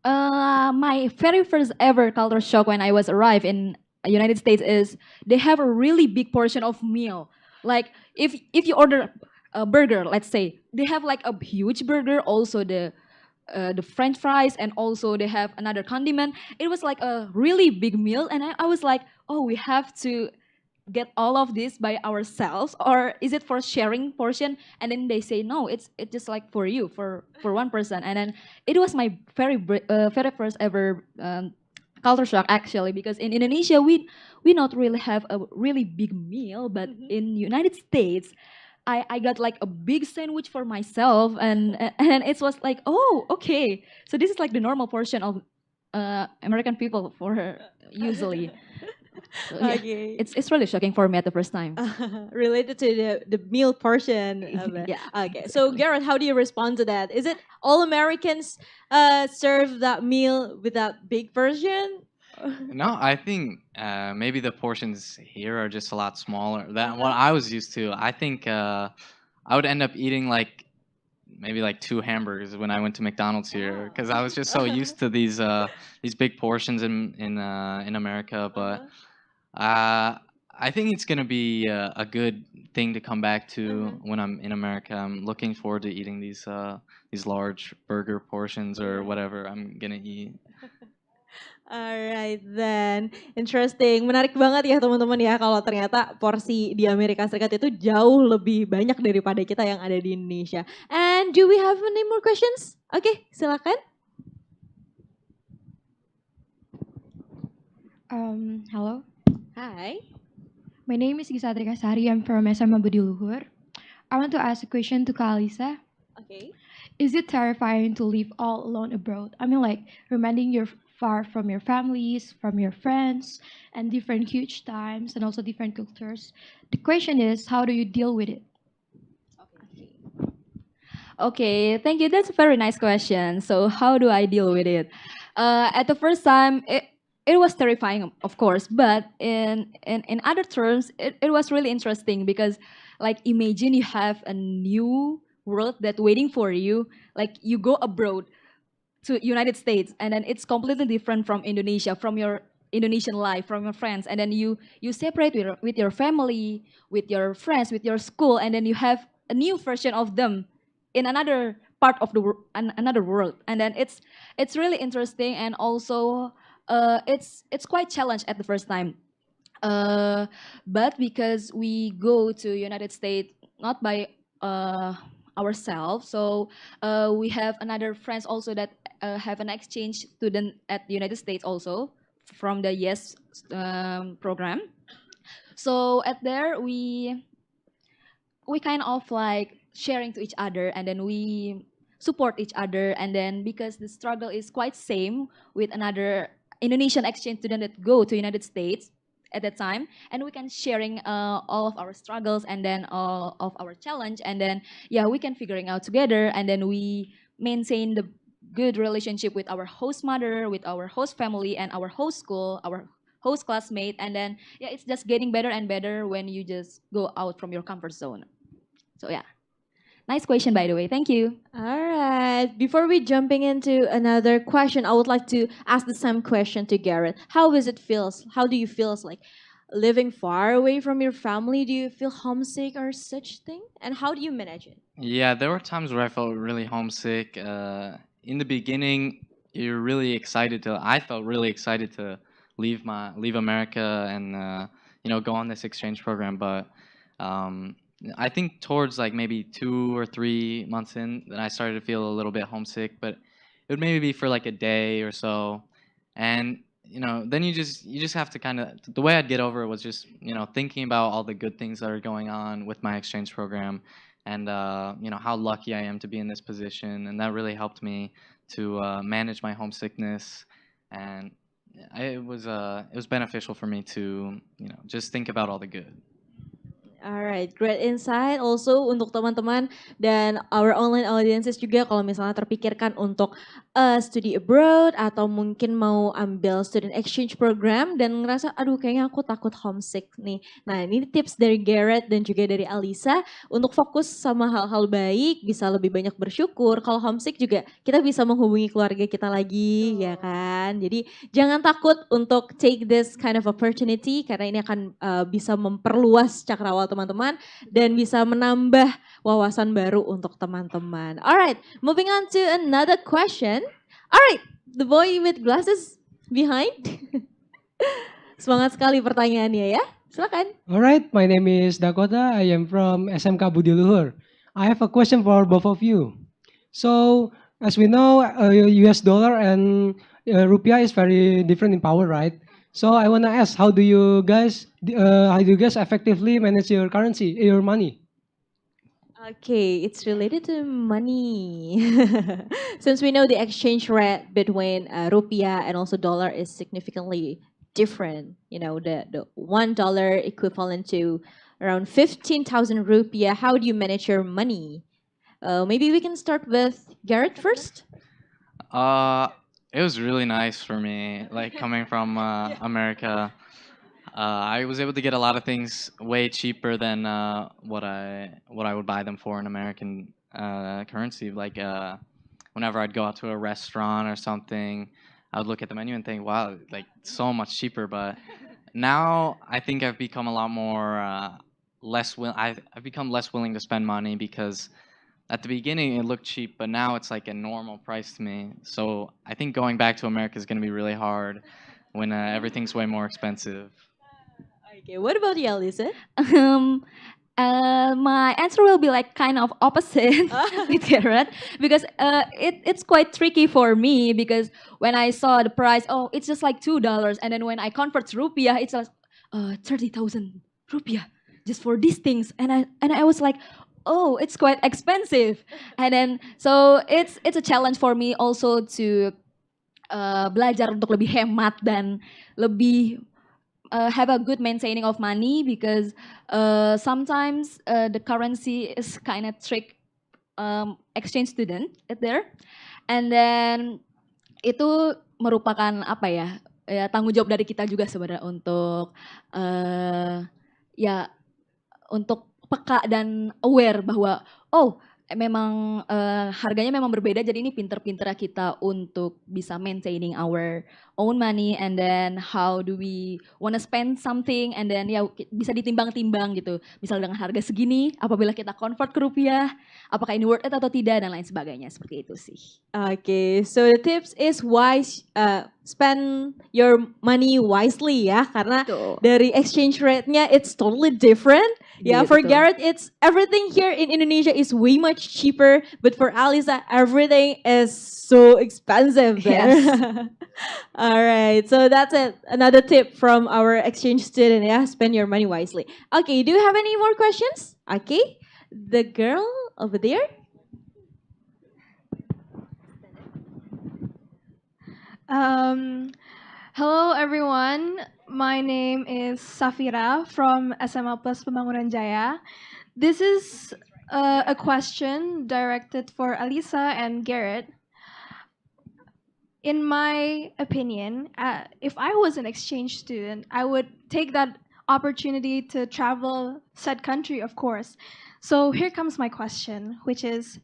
My very first ever culture shock when I was arrived in United States is they have a really big portion of meal. Like if you order a burger, let's say, they have like a huge burger, also the French fries, and also they have another condiment. It was like a really big meal, and I was like, oh, we have to get all of this by ourselves, or is it for sharing portion? And then they say no, it's just like for you, for one person. And then it was my very first ever culture shock, actually, because in Indonesia we not really have a really big meal, but in United States I got like a big sandwich for myself, and it was like, oh, okay, so this is like the normal portion of American people for usually. So, yeah, Okay. it's really shocking for me at the first time. Related to the meal portion of it. Yeah. Okay. So Garrett, how do you respond to that? Is it all Americans serve that meal with that big portion? No, I think maybe the portions here are just a lot smaller than what I was used to. I think I would end up eating like maybe like two hamburgers when I went to McDonald's here because I was just so used to these big portions in America. But I think it's gonna be a good thing to come back to when I'm in America. I'm looking forward to eating these large burger portions or whatever I'm gonna eat. Alright then, interesting. Menarik banget ya teman-teman ya kalau ternyata porsi di Amerika Serikat itu jauh lebih banyak daripada kita yang ada di Indonesia. And do we have any more questions? Oke, silakan. Hello. Hi. My name is Gisatri Kasari. I'm from SMA Budi Luhur. I want to ask a question to Kak Alisa. Okay. Is it terrifying to live all alone abroad? I mean, like, remaining you're far from your families, from your friends, and different huge times, and also different cultures. The question is, how do you deal with it? Okay, thank you. That's a very nice question. So how do I deal with it? At the first time, it was terrifying, of course, but in other terms, it was really interesting because, like, imagine you have a new world that waiting for you. Like, you go abroad to United States, and then it's completely different from Indonesia, from your Indonesian life, from your friends, and then you separate with your family, with your friends, with your school, and then you have a new version of them in another part of the another world, and then it's really interesting, and also it's quite challenge at the first time. uh, but because we go to United States not by ourselves, so we have another friends also that have an exchange student at the United States also from the YES program. So at there we kind of like sharing to each other, and then we support each other, and then because the struggle is quite same with another Indonesian exchange student that go to United States at that time, and we can sharing all of our struggles, and then all of our challenge, and then yeah, we can figuring out together, and then we maintain the good relationship with our host mother, with our host family, and our host school, our host classmate, and then yeah, it's just getting better and better when you just go out from your comfort zone. So yeah, nice question by the way. Thank you. All right. Before we jumping into another question, I would like to ask the same question to Garrett. How is it feels? How do you feel like living far away from your family? Do you feel homesick or such thing? And how do you manage it? Yeah, there were times where I felt really homesick. In the beginning, you're really excited to. I felt really excited to leave America and go on this exchange program. But um, I think towards like maybe 2 or 3 months in, then I started to feel a little bit homesick. But it would maybe be for like a day or so, and then you just have to kind of. The way I'd get over it was just thinking about all the good things that are going on with my exchange program, and how lucky I am to be in this position, and that really helped me to manage my homesickness, and it was beneficial for me to just think about all the good. Alright, great insight also untuk teman-teman dan our online audiences juga kalau misalnya terpikirkan untuk study abroad atau mungkin mau ambil student exchange program dan ngerasa aduh kayaknya aku takut homesick nih. Nah ini tips dari Garrett dan juga dari Alisa untuk fokus sama hal-hal baik, bisa lebih banyak bersyukur. Kalau homesick juga kita bisa menghubungi keluarga kita lagi ya kan. Jadi jangan takut untuk take this kind of opportunity karena ini akan bisa memperluas cakrawala teman-teman dan bisa menambah wawasan baru untuk teman-teman. Alright, moving on to another question. Alright, the boy with glasses behind. Semangat sekali pertanyaannya ya. Silakan. Alright, my name is Dakota. I am from SMK Budi Luhur. I have a question for both of you. So, as we know, US dollar and rupiah is very different in power, right? So I want to ask, how do you guys effectively manage your currency, your money? Okay, it's related to money. Since we know the exchange rate between rupiah and also dollar is significantly different. You know, the $1 equivalent to around 15,000 rupiah. How do you manage your money? Maybe we can start with Garrett first. It was really nice for me, like coming from America. I was able to get a lot of things way cheaper than what I would buy them for in American currency. Like whenever I'd go out to a restaurant or something, I would look at the menu and think, "Wow, like so much cheaper." But now I think I've become a lot more I've become less willing to spend money because at the beginning it looked cheap, but now it's like a normal price to me. So I think going back to America is going to be really hard when everything's way more expensive. Okay, what about you, Alisa? My answer will be like kind of opposite with Garrett because it's quite tricky for me because when I saw the price, oh, it's just like $2, and then when I convert to rupiah, it's like 30,000 rupiah just for these things, and I was like, oh, it's quite expensive, and then so it's a challenge for me also to belajar untuk lebih hemat dan lebih have a good maintaining of money because sometimes the currency is kind of trick exchange student there, and then itu merupakan apa ya, ya tanggung jawab dari kita juga sebenarnya untuk ya untuk peka dan aware bahwa oh memang harganya memang berbeda, jadi ini pinter-pinternya kita untuk bisa maintaining our own money, and then how do we wanna spend something, and then ya bisa ditimbang-timbang gitu, misal dengan harga segini apabila kita convert ke rupiah apakah ini worth it atau tidak dan lain sebagainya, seperti itu sih. Okay, so the tips is wise, spend your money wisely ya, karena dari exchange rate-nya it's totally different. Yeah, for Gitu. Garrett, it's everything here in Indonesia is way much cheaper, but for Alisa, everything is so expensive there. Yes. All right, so that's it. Another tip from our exchange student. Yeah, spend your money wisely. Okay, do you have any more questions? Okay, the girl over there. Hello everyone, my name is Safira from SMA Plus Pembangunan Jaya. This is a question directed for Alisa and Garrett. In my opinion, if I was an exchange student, I would take that opportunity to travel said country, of course. So here comes my question, which is,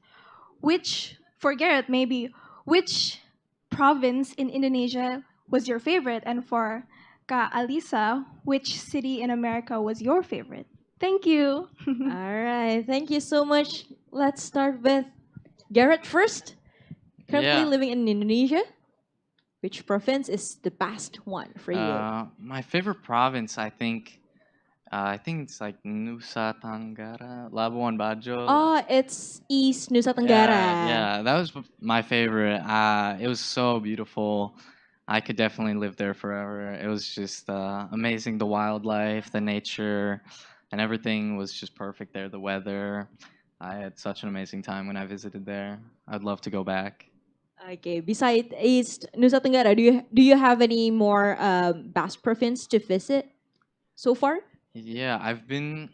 for Garrett maybe, which province in Indonesia was your favorite? And for Ka Alisa, which city in America was your favorite? Thank you. All right, thank you so much. Let's start with Garrett first. Currently Yeah. living in Indonesia. Which province is the best one for you? My favorite province, I think it's like Nusa Tenggara, Labuan Bajo. Oh, it's East Nusa Tenggara. Yeah, that was my favorite. It was so beautiful. I could definitely live there forever. It was just amazing. The wildlife, the nature, and everything was just perfect there. The weather. I had such an amazing time when I visited there. I'd love to go back. Okay, besides East Nusa Tenggara, do you have any more best province to visit so far? Yeah, I've been.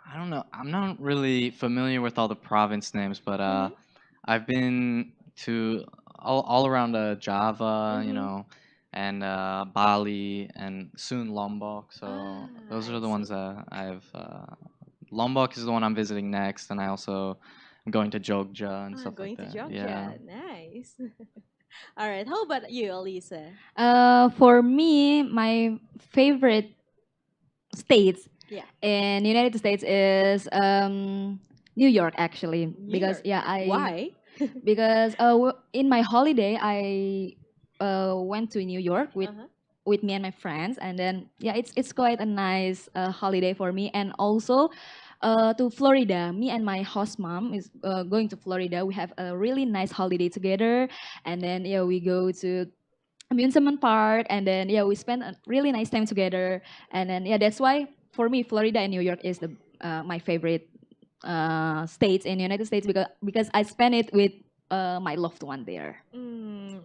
I don't know. I'm not really familiar with all the province names, but I've been to all around Java, you know, and Bali, and soon Lombok. So those are the ones that I've. Lombok is the one I'm visiting next, and I also am going to Jogja and stuff Going like that. to Jogja, Yeah. nice. All right, how about you, Elisa? For me, my favorite states Yeah. in United States is New York actually, because York. Why? because in my holiday I went to New York with me and my friends, and then yeah, it's quite a nice holiday for me, and also to Florida. Me and my host mom is going to Florida. We have a really nice holiday together, and then yeah, we go to amusement park, and then yeah, we spend a really nice time together, and then yeah, that's why for me Florida and New York is the my favorite states in the United States, because I spend it with my loved one there.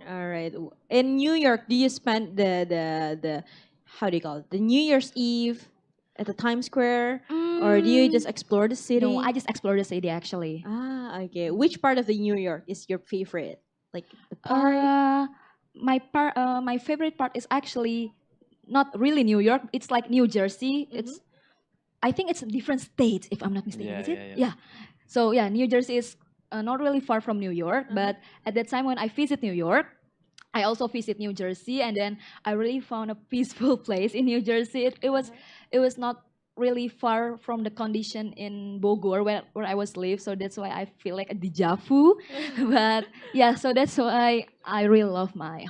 All right. In New York, do you spend the how do you call it, the New Year's Eve at the Times Square, or do you just explore the city? No, I just explore the city actually. Ah, okay. Which part of the New York is your favorite? Like the park? My favorite part is actually not really New York. It's like New Jersey. I think it's a different state if I'm not mistaken. Yeah, Is it? yeah. So yeah, New Jersey is not really far from New York, but at that time when I visit New York, I also visit New Jersey, and then I really found a peaceful place in New Jersey. It was not really far from the condition in Bogor where I was live, so that's why I feel like a deja vu. But yeah, so that's why I really love my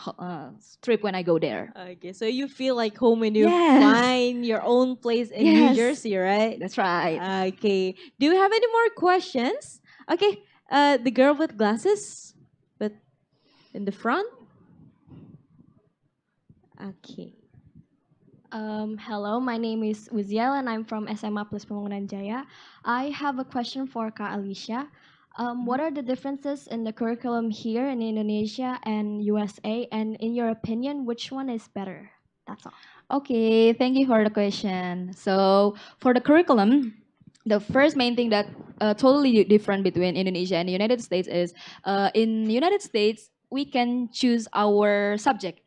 trip when I go there. Okay, so you feel like home when you Yes. find your own place in New Yes. Jersey, right? That's right. Okay. Do you have any more questions? Okay. The girl with glasses, but in the front. Okay. Hello, my name is Uziel and I'm from SMA Plus Pembangunan Jaya. I have a question for Kak Alicia. What are the differences in the curriculum here in Indonesia and USA? And in your opinion, which one is better? That's all. Okay, thank you for the question. So for the curriculum, the first main thing that totally different between Indonesia and the United States is in United States we can choose our subject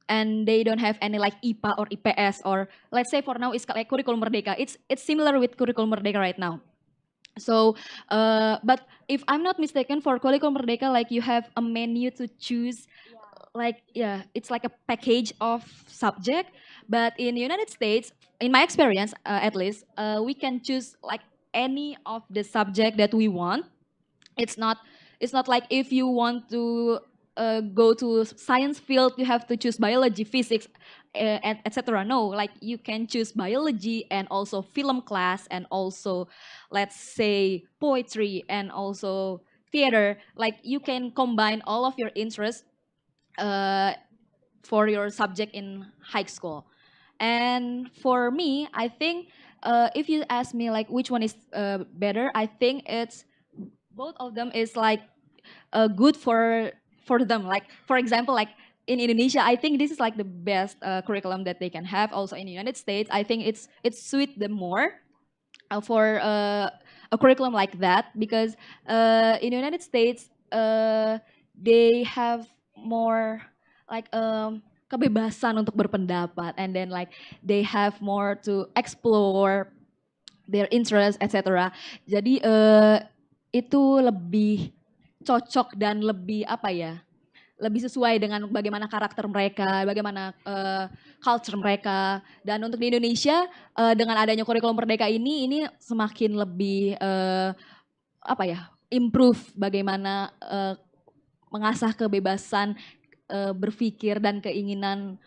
and they don't have any like IPA or IPS or let's say for now it's like Kurikulum Merdeka. It's similar with Kurikulum Merdeka right now. So, but if I'm not mistaken, for Kurikulum Merdeka, like you have a menu to choose, like yeah, it's like a package of subject. But in the United States, in my experience, at least, we can choose like any of the subject that we want. It's not it's not like if you want to go to science field you have to choose biology, physics, and etc. No, like you can choose biology and also film class and also let's say poetry and also theater. Like you can combine all of your interests uh, for your subject in high school. And for me, I think if you ask me like which one is better, I think it's both of them is like good for them. Like for example, like in Indonesia, I think this is like the best curriculum that they can have. Also in the United States, I think it's suit them more for a curriculum like that because in the United States they have more like kebebasan untuk berpendapat and then like they have more to explore their interest, etc. Jadi itu lebih cocok dan lebih apa ya? Lebih sesuai dengan bagaimana karakter mereka, bagaimana culture mereka. Dan untuk di Indonesia dengan adanya kurikulum Merdeka ini semakin lebih apa ya? Improve bagaimana mengasah kebebasan berpikir dan keinginan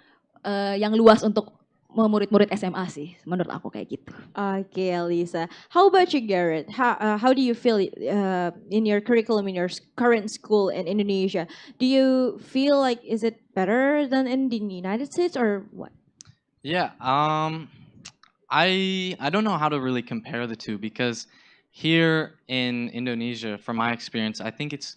yang luas untuk murid-murid SMA sih, menurut aku kayak gitu. Okay, Elisa. How about you, Garrett? How do you feel in your curriculum in your current school in Indonesia? Do you feel like is it better than in the United States or what? Yeah, I don't know how to really compare the two because here in Indonesia, from my experience, I think it's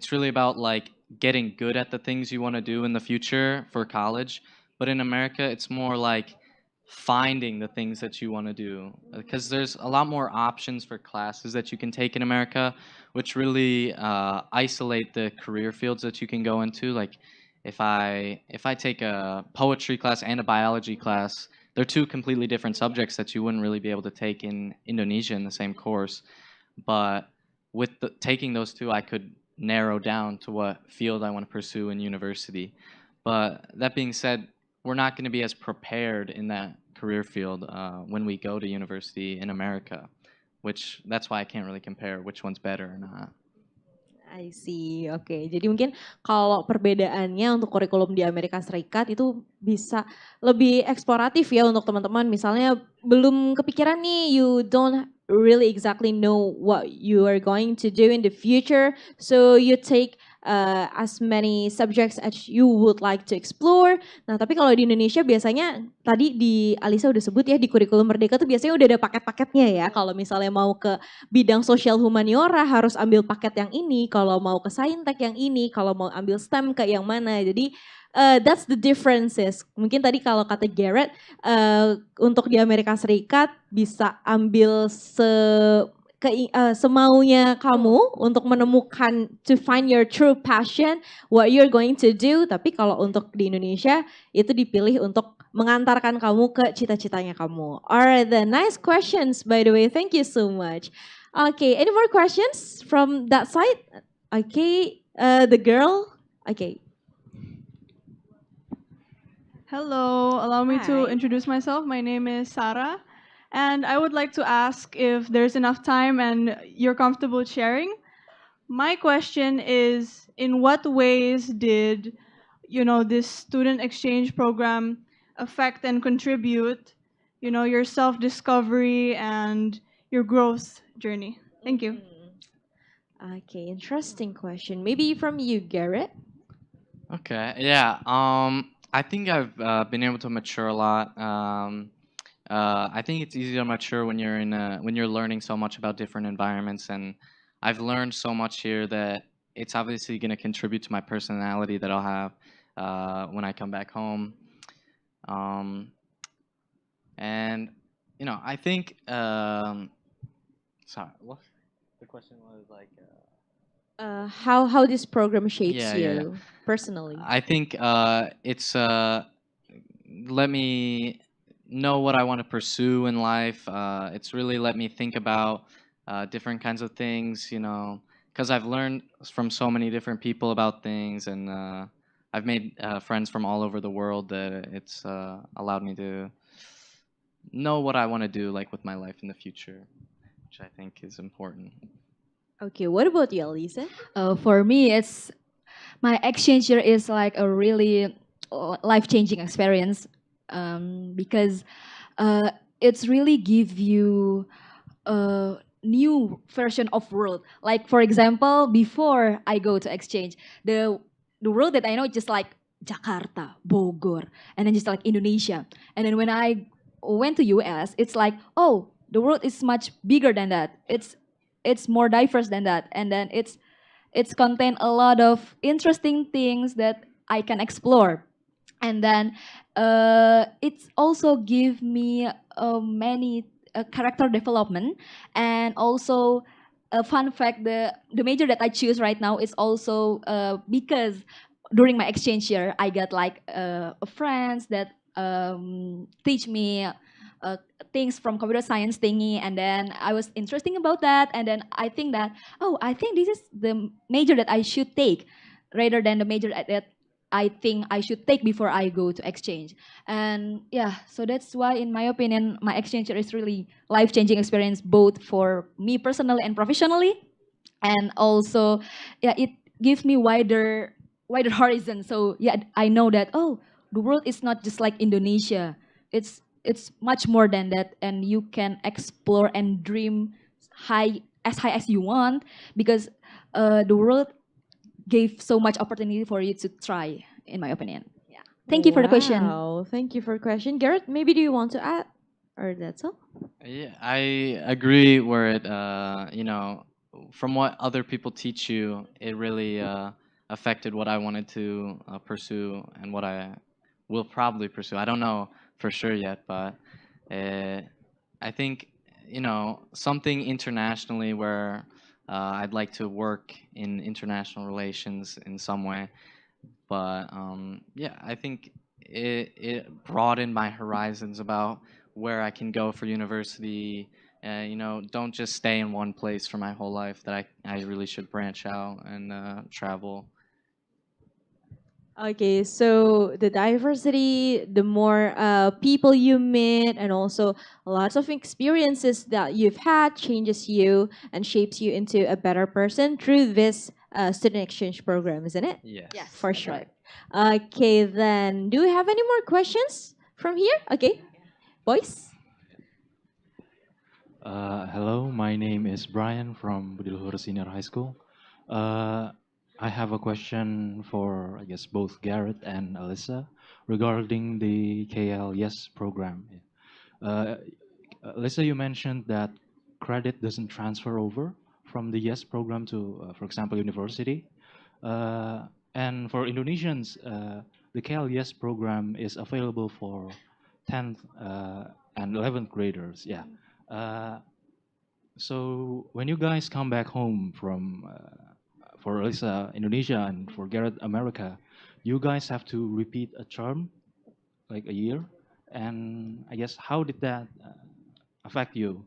really about like getting good at the things you want to do in the future for college. But in America, it's more like finding the things that you want to do because there's a lot more options for classes that you can take in America, which really isolate the career fields that you can go into. Like if I take a poetry class and a biology class, they're two completely different subjects that you wouldn't really be able to take in Indonesia in the same course. But with taking those two, I could narrow down to what field I want to pursue in university. But that being said, we're not going to be as prepared in that career field when we go to university in America, which that's why I can't really compare which one's better or not. I see, oke. Jadi mungkin kalau perbedaannya untuk kurikulum di Amerika Serikat itu bisa lebih eksploratif ya untuk teman-teman. Misalnya belum kepikiran nih, you don't really exactly know what you are going to do in the future. So you take as many subjects as you would like to explore. Nah tapi kalau di Indonesia biasanya tadi di Alisa udah sebut ya di kurikulum Merdeka tuh biasanya udah ada paket-paketnya ya. Kalau misalnya mau ke bidang sosial humaniora harus ambil paket yang ini. Kalau mau ke saintek yang ini. Kalau mau ambil STEM ke yang mana. Jadi that's the differences. Mungkin tadi kalau kata Garrett untuk di Amerika Serikat bisa ambil semaunya kamu untuk menemukan to find your true passion, what you're going to do. Tapi kalau untuk di Indonesia itu dipilih untuk mengantarkan kamu ke cita-citanya kamu. Alright, the nice questions by the way. Thank you so much. Okay, any more questions from that side? Okay, the girl. Okay. Hello, allow me to introduce myself. My name is Sarah. And I would like to ask if there's enough time and you're comfortable sharing. My question is, in what ways did, this student exchange program affect and contribute, your self-discovery and your growth journey? Thank you. Okay, interesting question. Maybe from you, Garrett. Okay, yeah. I think I've been able to mature a lot. I think it's easy to mature when you're learning so much about different environments, and I've learned so much here that it's obviously going to contribute to my personality that I'll have when I come back home. And I think. Sorry, what? The question was like. How this program shapes Yeah. you personally. I think it's let me know what I want to pursue in life. It's really let me think about different kinds of things, because I've learned from so many different people about things, and I've made friends from all over the world that it's allowed me to know what I want to do, like with my life in the future, which I think is important. Okay, what about you, Elisa? For me, it's my exchange year is like a really life-changing experience because it's really give you a new version of world. Like for example, before I go to exchange, the world that I know is just like Jakarta, Bogor, and then just like Indonesia. And then when I went to US, it's like, oh, the world is much bigger than that. It's more diverse than that, and then it's contain a lot of interesting things that I can explore. And then it's also give me many character development. And also a fun fact, the major that I choose right now is also because during my exchange year I got like friends that teach me uh, things from computer science thingy, and then I was interesting about that, and then I think that, oh, I think this is the major that I should take rather than the major that I think I should take before I go to exchange. And yeah, so that's why in my opinion my exchange year is really life-changing experience, both for me personally and professionally. And also, yeah, it gives me wider horizon. So yeah, I know that, oh, the world is not just like Indonesia. It's much more than that, and you can explore and dream high as you want, because the world gave so much opportunity for you to try, in my opinion. Yeah. Thank you for the question. Wow, thank you for the question. Garrett, maybe do you want to add? Or that's all? Yeah, I agree where it, from what other people teach you, it really affected what I wanted to pursue and what I will probably pursue. I don't know for sure yet, but I think, something internationally where I'd like to work in international relations in some way. But yeah, I think it broadened my horizons about where I can go for university. Don't just stay in one place for my whole life. That I really should branch out and travel. Okay, so the diversity, the more people you meet, and also lots of experiences that you've had changes you and shapes you into a better person through this student exchange program, isn't it? Yes. Yes, for sure. Okay, then do we have any more questions from here? Okay, boys. Hello, my name is Brian from Budiluhur Senior High School. I have a question for, I guess, both Garrett and Alyssa regarding the KL Yes program. Uh, Alyssa, you mentioned that credit doesn't transfer over from the Yes program to, for example, university. And for Indonesians, the KL Yes program is available for 10th and 11th graders. Yeah. So when you guys come back home from, for Alyssa, Indonesia, and for Garrett, America, you guys have to repeat a term, like a year. And I guess how did that affect you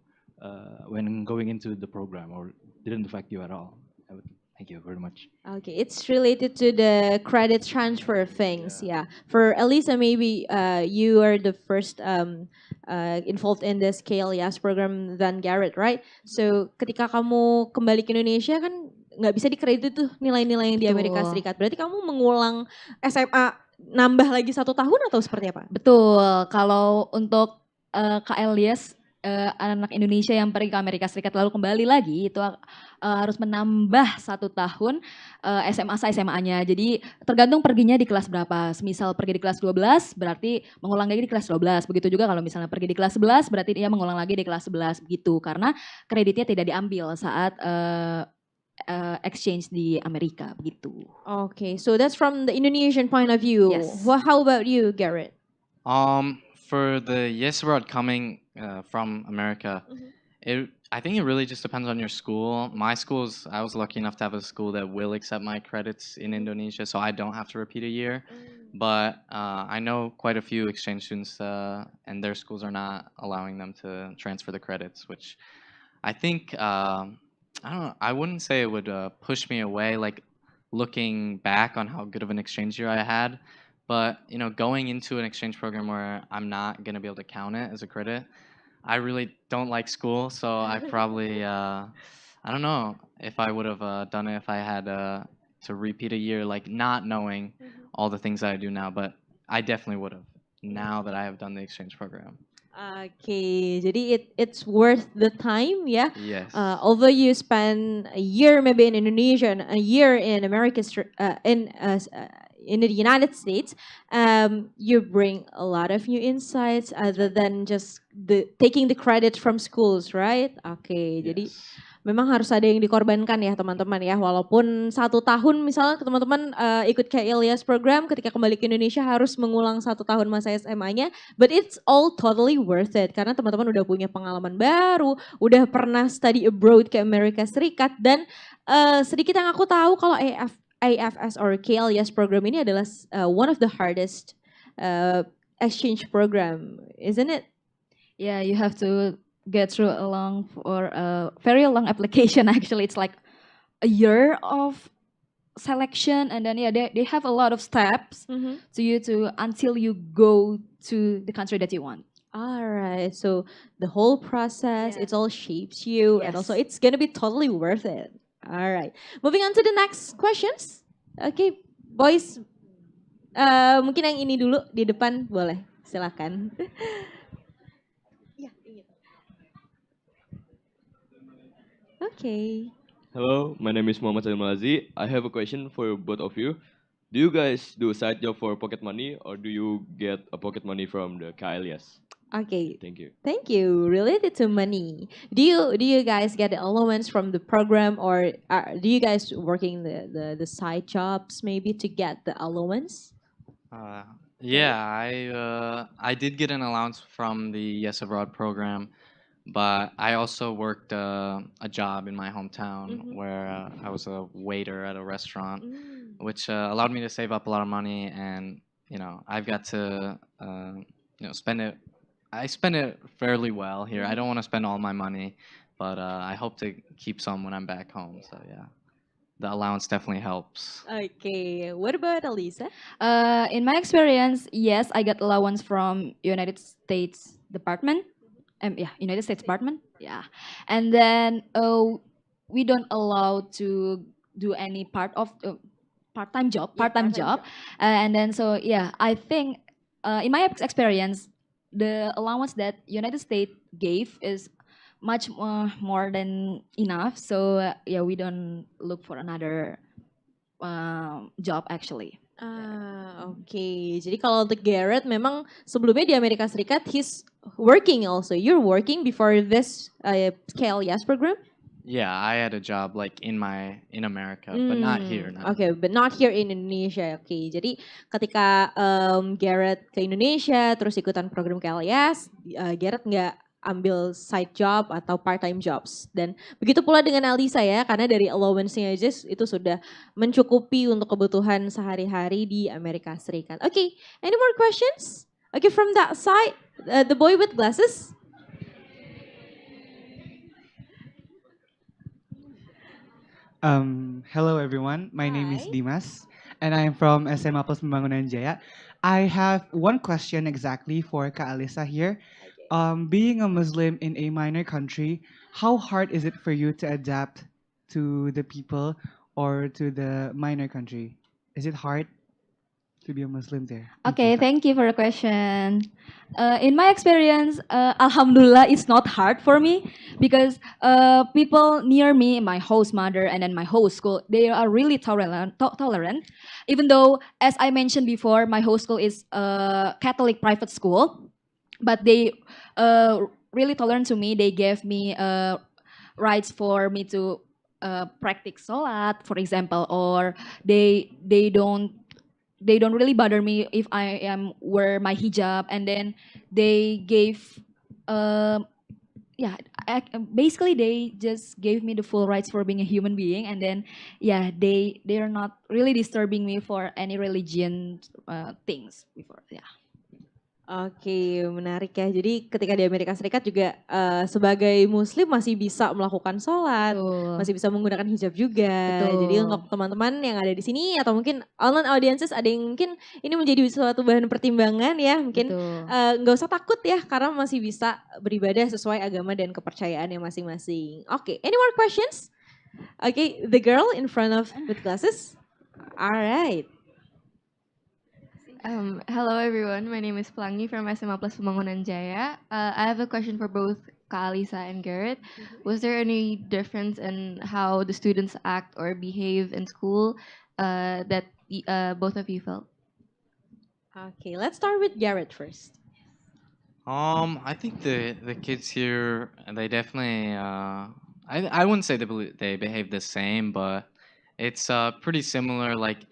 when going into the program, or didn't affect you at all? Thank you very much. Okay, it's related to the credit transfer things. Yeah. For Elisa, maybe you are the first involved in this KLES program than Garrett, right? So ketika kamu kembali ke Indonesia kan nggak bisa dikredit tuh nilai-nilai yang di Amerika Betul. Serikat. Berarti kamu mengulang SMA nambah lagi 1 tahun atau seperti apa? Betul, kalau untuk KLIS anak Indonesia yang pergi ke Amerika Serikat lalu kembali lagi itu harus menambah 1 tahun SMA-nya. Jadi tergantung perginya di kelas berapa. Semisal pergi di kelas 12 berarti mengulang lagi di kelas 12. Begitu juga kalau misalnya pergi di kelas 11 berarti dia mengulang lagi di kelas 11 begitu. Karena kreditnya tidak diambil saat exchange di Amerika begitu. Okay, so that's from the Indonesian point of view. Yes. Well, how about you, Garrett? For the Yes Abroad coming from America, I think it really just depends on your school. My school's I was lucky enough to have a school that will accept my credits in Indonesia, so I don't have to repeat a year. But I know quite a few exchange students, and their schools are not allowing them to transfer the credits, which I think I don't know. I wouldn't say it would push me away, like looking back on how good of an exchange year I had. But going into an exchange program where I'm not gonna be able to count it as a credit, I really don't like school, so I probably I don't know if I would have done it if I had to repeat a year, like not knowing all the things that I do now. But I definitely would have now that I have done the exchange program. Okay, jadi it's worth the time, ya. Yes. Although you spend a year maybe in Indonesia and a year in America, in the United States, you bring a lot of new insights other than just taking the credit from schools, right? Okay, jadi memang harus ada yang dikorbankan ya teman-teman ya. Walaupun 1 tahun misalnya teman-teman ikut KLIAS program, ketika kembali ke Indonesia harus mengulang 1 tahun masa SMA-nya. But it's all totally worth it. Karena teman-teman udah punya pengalaman baru, udah pernah study abroad ke Amerika Serikat. Dan sedikit yang aku tahu kalau AFS or KLIAS program ini adalah one of the hardest exchange program, isn't it? Yeah, you have to get through a very long application. Actually, it's like a year of selection, and then they have a lot of steps until you go to the country that you want. All right, so the whole process, it all shapes you, and also it's gonna be totally worth it. All right, moving on to the next questions. Okay, boys, mungkin yang ini dulu di depan boleh, silakan. Okay. Hello, my name is Muhammad Salim Malazi. I have a question for both of you. Do you guys do a side job for pocket money, or do you get a pocket money from the KLS? Okay. Thank you. Thank you. Related to money, do you guys get the allowance from the program, or do you guys working the side jobs maybe to get the allowance? Yeah, I did get an allowance from the Yes Abroad program, but I also worked a job in my hometown where I was a waiter at a restaurant, which allowed me to save up a lot of money, and I've got to spend it. I spend it fairly well here. I don't want to spend all my money, but I hope to keep some when I'm back home. So yeah, the allowance definitely helps. Okay, what about Alisa? In my experience, yes, I got allowance from United States Department. United States Department. Yeah, and then we don't allow to do any part-time job. And then so yeah, I think in my experience, the allowance that United States gave is much more than enough. So yeah, we don't look for another job actually. Okay. Jadi kalau untuk Garrett memang sebelumnya di Amerika Serikat he's working also. You're working before this KLIAS program? Yeah, I had a job like in America, but not here. Okay, but not here in Indonesia. Okay, jadi ketika Garrett ke Indonesia terus ikutan program KLIAS, Garrett nggak ambil side job atau part-time jobs. Dan begitu pula dengan Alisa ya, karena dari allowance-nya aja itu sudah mencukupi untuk kebutuhan sehari-hari di Amerika Serikat. Okay, any more questions? Okay, from that side, the boy with glasses. Hello everyone, my name is Dimas and I am from SMA Plus Pembangunan Jaya. I have one question exactly for Kak Alisa here. Being a Muslim in a minor country, how hard is it for you to adapt to the people or to the minor country? Is it hard to be a Muslim there? Okay, thank you for the question. In my experience, Alhamdulillah, it's not hard for me because people near me, my host mother and then my host school, they are really tolerant. Even though, as I mentioned before, my host school is a Catholic private school, but they really tolerant to me. They gave me rights for me to practice salat, for example, or they don't really bother me if I am wear my hijab, and then they gave um, yeah, basically they just gave me the full rights for being a human being, and then yeah, they are not really disturbing me for any religion things before. Yeah. Oke, menarik ya. Jadi ketika di Amerika Serikat juga sebagai Muslim masih bisa melakukan sholat, Betul. masih bisa menggunakan hijab juga. Jadi Betul. untuk teman-teman yang ada di sini atau mungkin online audiences ada yang mungkin ini menjadi suatu bahan pertimbangan ya. Mungkin Betul. nggak usah takut ya karena masih bisa beribadah sesuai agama dan kepercayaannya masing-masing. Oke, any more questions? Okay, the girl in front of with glasses. Alright. Hello everyone, my name is Pelangi from SMA Plus Pembangunan Jaya. I have a question for both Kak Alisa and Garrett. Was there any difference in how the students act or behave in school that both of you felt? Okay, let's start with Garrett first. I think the kids here, they definitely I wouldn't say they behave the same, but it's pretty similar. Like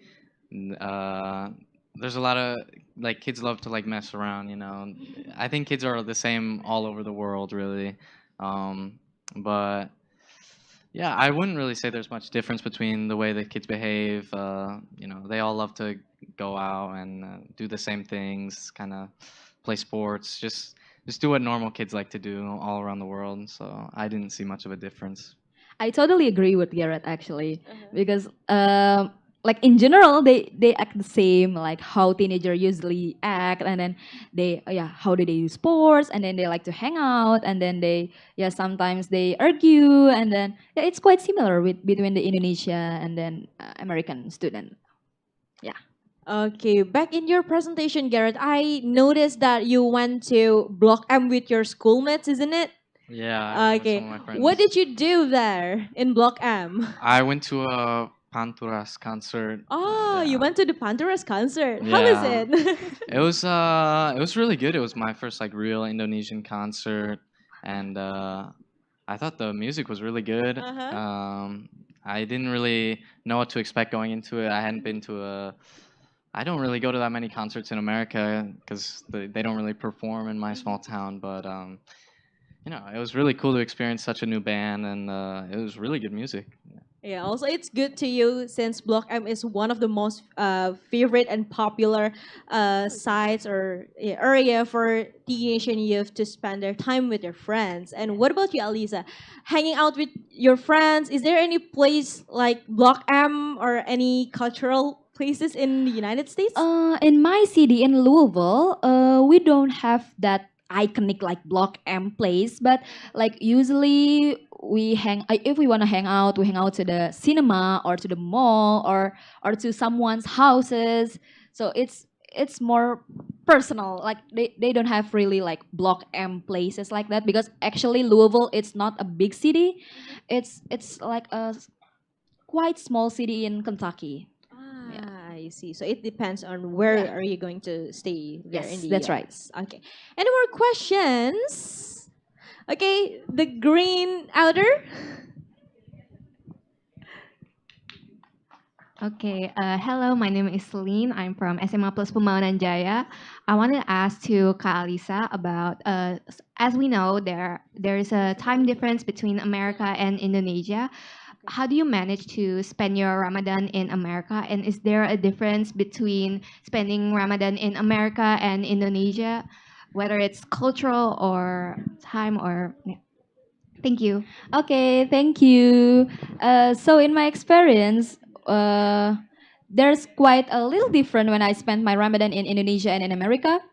there's a lot of like kids love to like mess around, you know. I think kids are the same all over the world, really. But yeah, I wouldn't really say there's much difference between the way the kids behave. You know, they all love to go out and do the same things, kind of play sports, just do what normal kids like to do all around the world. So I didn't see much of a difference. I totally agree with Garrett actually, because like in general they act the same, like how teenager usually act, and then they how do they do sports, and then they like to hang out, and then they sometimes they argue, and then it's quite similar with between the Indonesia and then American student. Yeah. Okay, back in your presentation, Garrett, I noticed that you went to Block M with your schoolmates, isn't it? Yeah. Okay. Some of my friends. What did you do there in Block M? I went to a Panturas concert. Oh, you went to the Panturas concert. How is Yeah. it? It was really good. It was my first like real Indonesian concert, and I thought the music was really good. I didn't really know what to expect going into it. I hadn't been to I don't really go to that many concerts in America because they don't really perform in my small town. But you know, it was really cool to experience such a new band, and it was really good music. Yeah, also it's good to you since Block M is one of the most favorite and popular sites or area for teenage and youth to spend their time with their friends. And what about you, Alisa? Hanging out with your friends, is there any place like Block M or any cultural places in the United States? In my city in Louisville, we don't have that iconic like Block M place, but like usually we if we want to hang out, we hang out to the cinema or to the mall or to someone's houses. So it's more personal. Like they don't have really like Block M places like that, because actually Louisville it's not a big city. It's like a quite small city in Kentucky. I see. So it depends on where are you going to stay there Yes, in the that's right. US. Okay. Any more questions? Okay, the green outer. Okay, hello, my name is Celine. I'm from SMA Plus Pembangunan Jaya. I want to ask to Kak Alisa about, as we know, there is a time difference between America and Indonesia. How do you manage to spend your Ramadan in America? And is there a difference between spending Ramadan in America and Indonesia, whether it's cultural or time or... Yeah. Thank you. Okay, thank you. So in my experience, there's quite a little different when I spend my Ramadan in Indonesia and in America.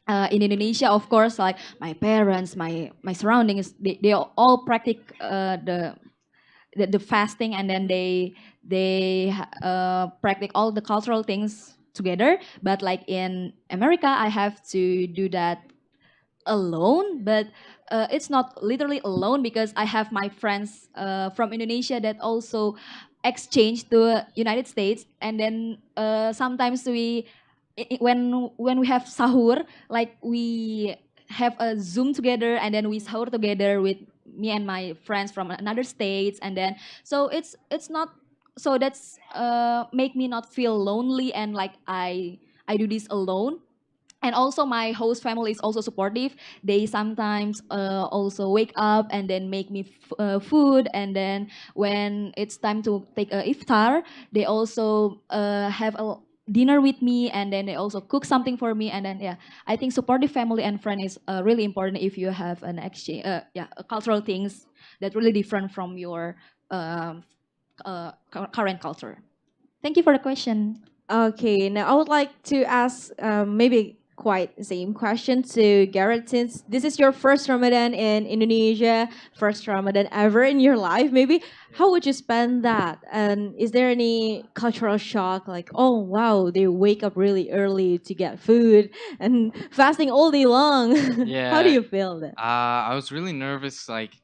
In Indonesia, of course, like my parents, my surroundings, they all practice the fasting, and then they practice all the cultural things together. But like in America, I have to do that alone, but it's not literally alone, because I have my friends from Indonesia that also exchange to United States, and then sometimes when we have sahur, like we have a Zoom together, and then we sahur together with me and my friends from another states, and then so it's not, so that's make me not feel lonely and like I do this alone. And also my host family is also supportive. They sometimes also wake up and then make me food, and then when it's time to take a iftar, they also have a dinner with me, and then they also cook something for me. And then yeah, I think supportive family and friend is really important if you have an exchange, cultural things that really different from your current culture. Thank you for the question. Okay, now I would like to ask maybe quite the same question to Garrett, since this is your first Ramadan in Indonesia, first Ramadan ever in your life. Maybe how would you spend that? And is there any cultural shock, like, oh wow, they wake up really early to get food and fasting all day long? How do Yeah, you feel that? I was really nervous, like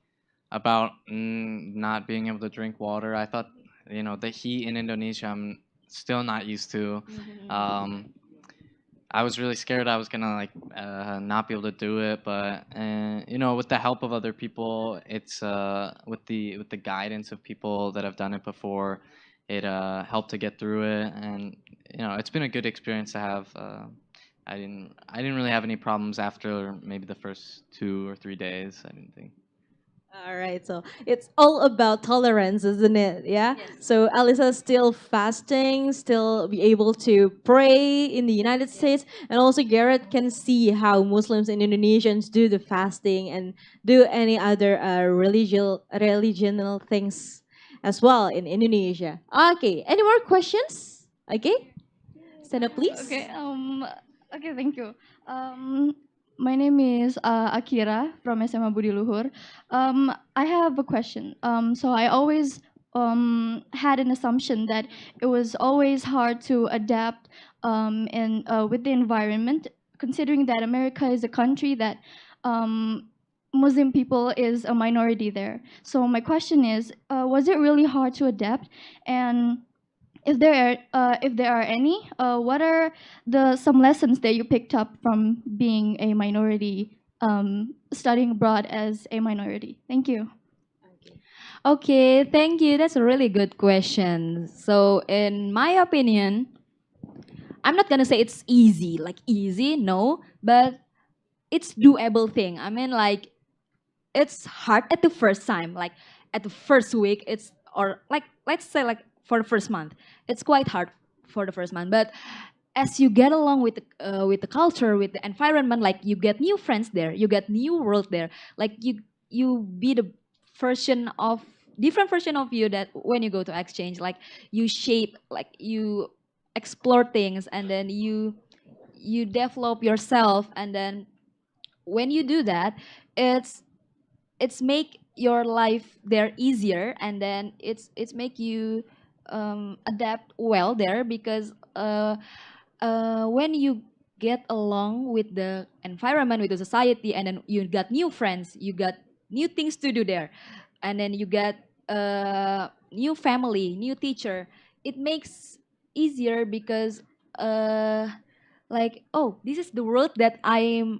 about not being able to drink water. I thought, the heat in Indonesia, I'm still not used to. Um, I was really scared I was gonna like not be able to do it, but with the help of other people, it's with the guidance of people that have done it before, it helped to get through it, and it's been a good experience to have. I didn't really have any problems after maybe the first 2 or 3 days. I didn't think. All right, so it's all about tolerance, isn't it? Yeah. So Alisa's still fasting, still be able to pray in the United States, and also Garrett can see how Muslims and Indonesians do the fasting and do any other religional things as well in Indonesia. Okay, any more questions? Okay, stand up, please. Okay. Okay. Thank you. My name is Akira from SMA Budi Luhur. I have a question. So I always had an assumption that it was always hard to adapt in with the environment, considering that America is a country that Muslim people is a minority there. So my question is, was it really hard to adapt? And if there are any, what are the some lessons that you picked up from being a minority, studying abroad as a minority? Thank you. Okay, thank you. That's a really good question. So, in my opinion, I'm not gonna say it's easy, like easy, no, but it's doable thing. I mean, like it's hard at the first time, like at the first week, it's or like let's say like for the first month, it's quite hard for the first month. But as you get along with the culture, with the environment, like you get new friends there, you get new world there, like you be the version of different version of you that when you go to exchange, like you shape, like you explore things, and then you develop yourself, and then when you do that, it's it's make your life there easier, and then it's make you adapt well there, because when you get along with the environment, with the society, and then you got new friends, you got new things to do there, and then you get new family, new teacher, it makes easier because like, oh, this is the world that I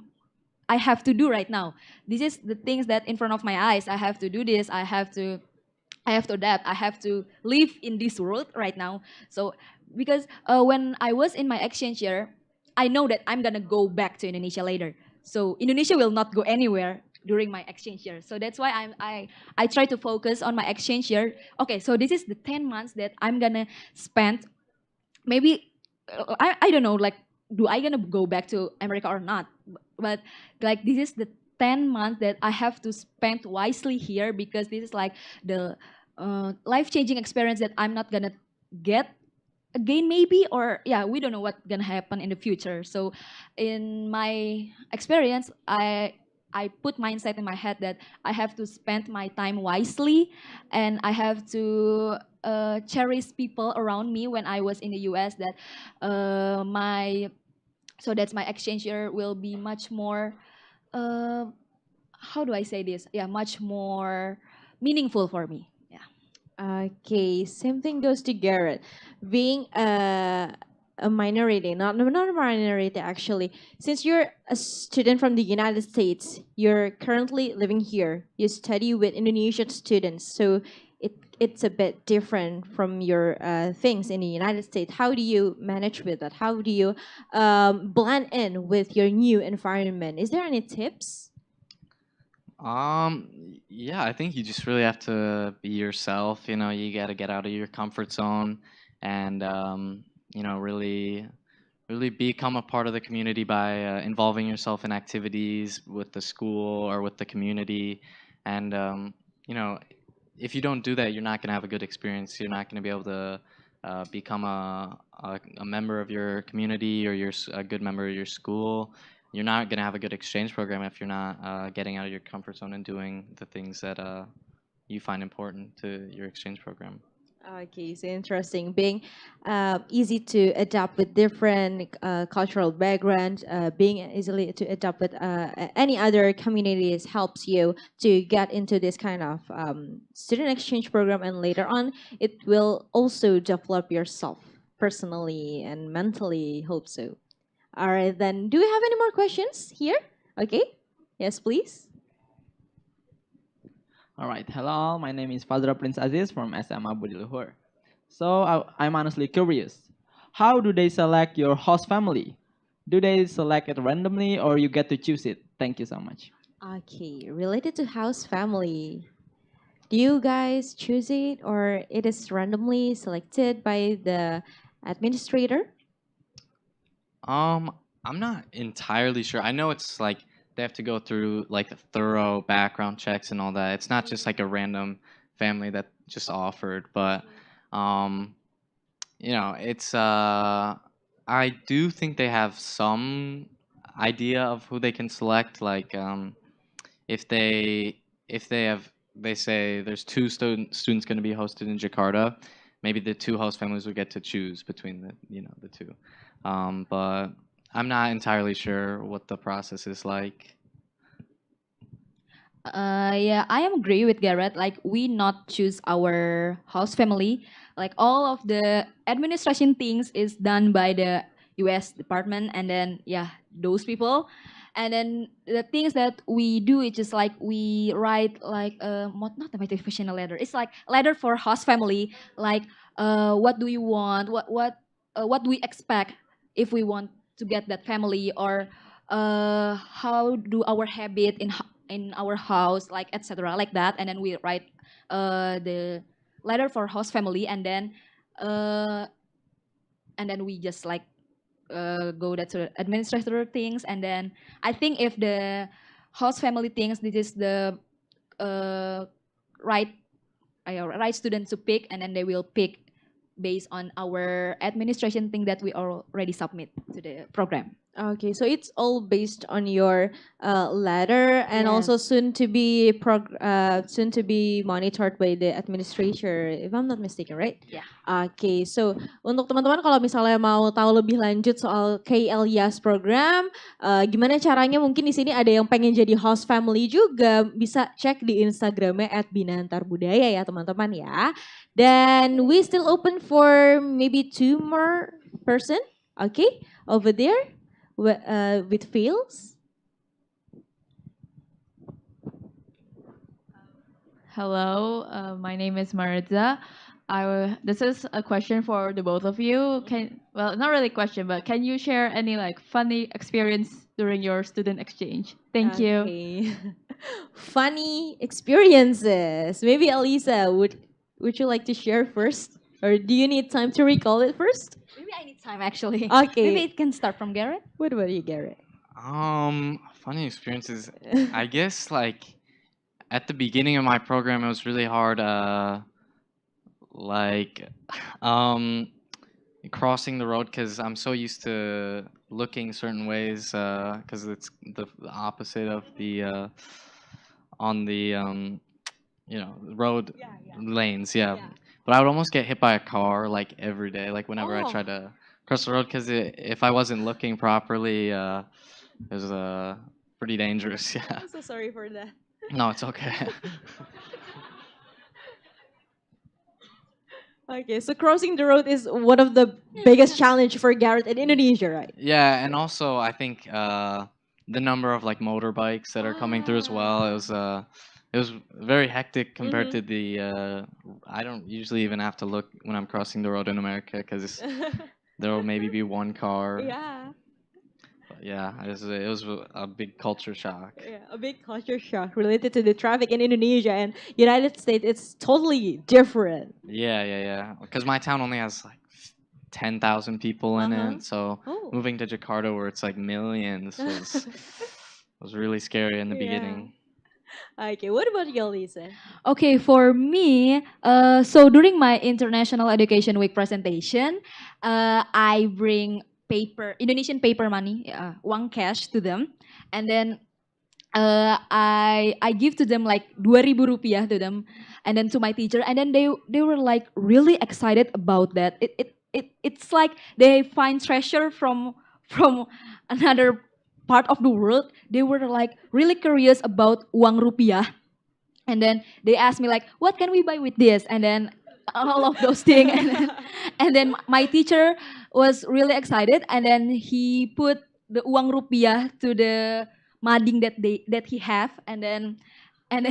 have to do right now. This is the things that in front of my eyes. I have to do this. I have to adapt. I have to live in this world right now. So because when I was in my exchange year, I know that I'm gonna go back to Indonesia later. So Indonesia will not go anywhere during my exchange year. So that's why I try to focus on my exchange year. Okay, so this is the 10 months that I'm gonna spend. Maybe I don't know, like, do I gonna go back to America or not? But like this is the 10 months that I have to spend wisely here, because this is like the life-changing experience that I'm not gonna get again maybe, or yeah, we don't know what's gonna happen in the future. So in my experience, I put mindset in my head that I have to spend my time wisely, and I have to cherish people around me when I was in the US, that my so that's my exchange year will be much more uh, how do I say this, yeah, much more meaningful for me. Okay, same thing goes to Garrett. Being a minority, not a minority actually. Since you're a student from the United States, you're currently living here. You study with Indonesian students. So it's a bit different from your things in the United States. How do you manage with that? How do you blend in with your new environment? Is there any tips? Yeah, I think you just really have to be yourself. You know, you got to get out of your comfort zone and, really become a part of the community by involving yourself in activities with the school or with the community. And, if you don't do that, you're not going to have a good experience. You're not going to be able to become a member of your community or a good member of your school. You're not going to have a good exchange program if you're not getting out of your comfort zone and doing the things that you find important to your exchange program. Okay, so interesting. Being easy to adapt with different cultural backgrounds, being easily to adapt with any other communities helps you to get into this kind of student exchange program, and later on, it will also develop yourself personally and mentally. Hope so. All right, then. Do we have any more questions here? Okay. Yes, please. All right. Hello, my name is Fazra Prince Aziz from SMA Budi Luhur. So I'm honestly curious. How do they select your host family? Do they select it randomly or you get to choose it? Thank you so much. Okay, related to house family. Do you guys choose it or it is randomly selected by the administrator? I'm not entirely sure. I know it's like they have to go through like thorough background checks and all that. It's not just like a random family that just offered, but um, it's I do think they have some idea of who they can select. Like if they say there's two students going to be hosted in Jakarta, maybe the two host families would get to choose between the two. But I'm not entirely sure what the process is like. Yeah, I am agree with Garrett. Like we not choose our house family. Like all of the administration things is done by the U.S. department, and then yeah, those people, and then the things that we do is just like we write like not a motivational letter. It's like letter for host family. Like what do you want? What do we expect if we want to get that family, or how do our habit in our house, like etc. like that, and then we write the letter for host family, uh, and then we just like go that to administrator things, and then I think if the host family thinks this is the uh, right right student to pick, and then they will pick based on our administration thing that we already submit to the program. Okay, so it's all based on your letter, and also Yes. soon to be monitored by the administrator, if I'm not mistaken, right? Yeah. Okay, so untuk teman-teman kalau misalnya mau tahu lebih lanjut soal KL Yas program, gimana caranya? Mungkin di sini ada yang pengen jadi host family juga, bisa cek di Instagramnya @binantarbudaya ya teman-teman ya. Dan we still open for maybe 2 more person, okay, over there. With fields. Hello, my name is Maritza. This is a question for the both of you. Not really a question, but can you share any like funny experience during your student exchange? Thank you. Okay. Funny experiences. Maybe Alisa, would you like to share first, or do you need time to recall it first? Maybe I need time actually. Okay. Maybe it can start from Garrett. What about you, Garrett? Funny experiences. I guess like at the beginning of my program, it was really hard. Like crossing the road because I'm so used to looking certain ways because it's the opposite of the on the road lanes. Yeah. But I would almost get hit by a car like every day, like whenever I tried to cross the road, because if I wasn't looking properly, it was pretty dangerous. Yeah. I'm so sorry for that. No, it's okay. Okay, so crossing the road is one of the biggest challenge for Garrett in Indonesia, right? Yeah, and also I think the number of like motorbikes that are coming through as well, it it was very hectic compared Mhm. to the. I don't usually even have to look when I'm crossing the road in America because there will maybe be one car. Yeah. But yeah, it was a big culture shock. Yeah, a big culture shock related to the traffic in Indonesia and United States. It's totally different. Yeah. Because my town only has like 10,000 people in Uh-huh. it, so Oh. moving to Jakarta where it's like millions was really scary in the Yeah. beginning. Okay, what about you, Lisa? Okay, for me, so during my International Education Week presentation, I bring Indonesian paper money, uang cash to them, and then I give to them like 2.000 rupiah to them, and then to my teacher, and then they were like really excited about that. It's like they find treasure from another part of the world. They were like really curious about uang rupiah, and then they asked me like, what can we buy with this, and then all of those things, and then my teacher was really excited, and then he put the uang rupiah to the mading that he have, and then and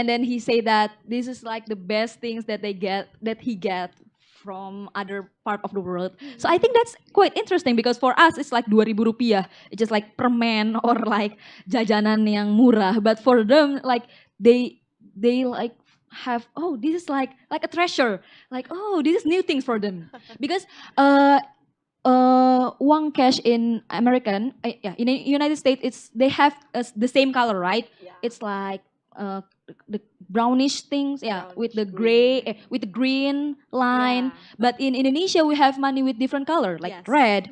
then he say that this is like the best things that he get from other part of the world. So I think that's quite interesting because for us it's like 2.000 rupiah. It's just like permen or like jajanan yang murah. But for them like they like have, oh, this is like a treasure. Like, oh, this is new things for them. Because uang cash in yeah, in the United States, they have the same color, right? It's like the brownish things, yeah, with the gray, with the green line. But in Indonesia, we have money with different color, like red,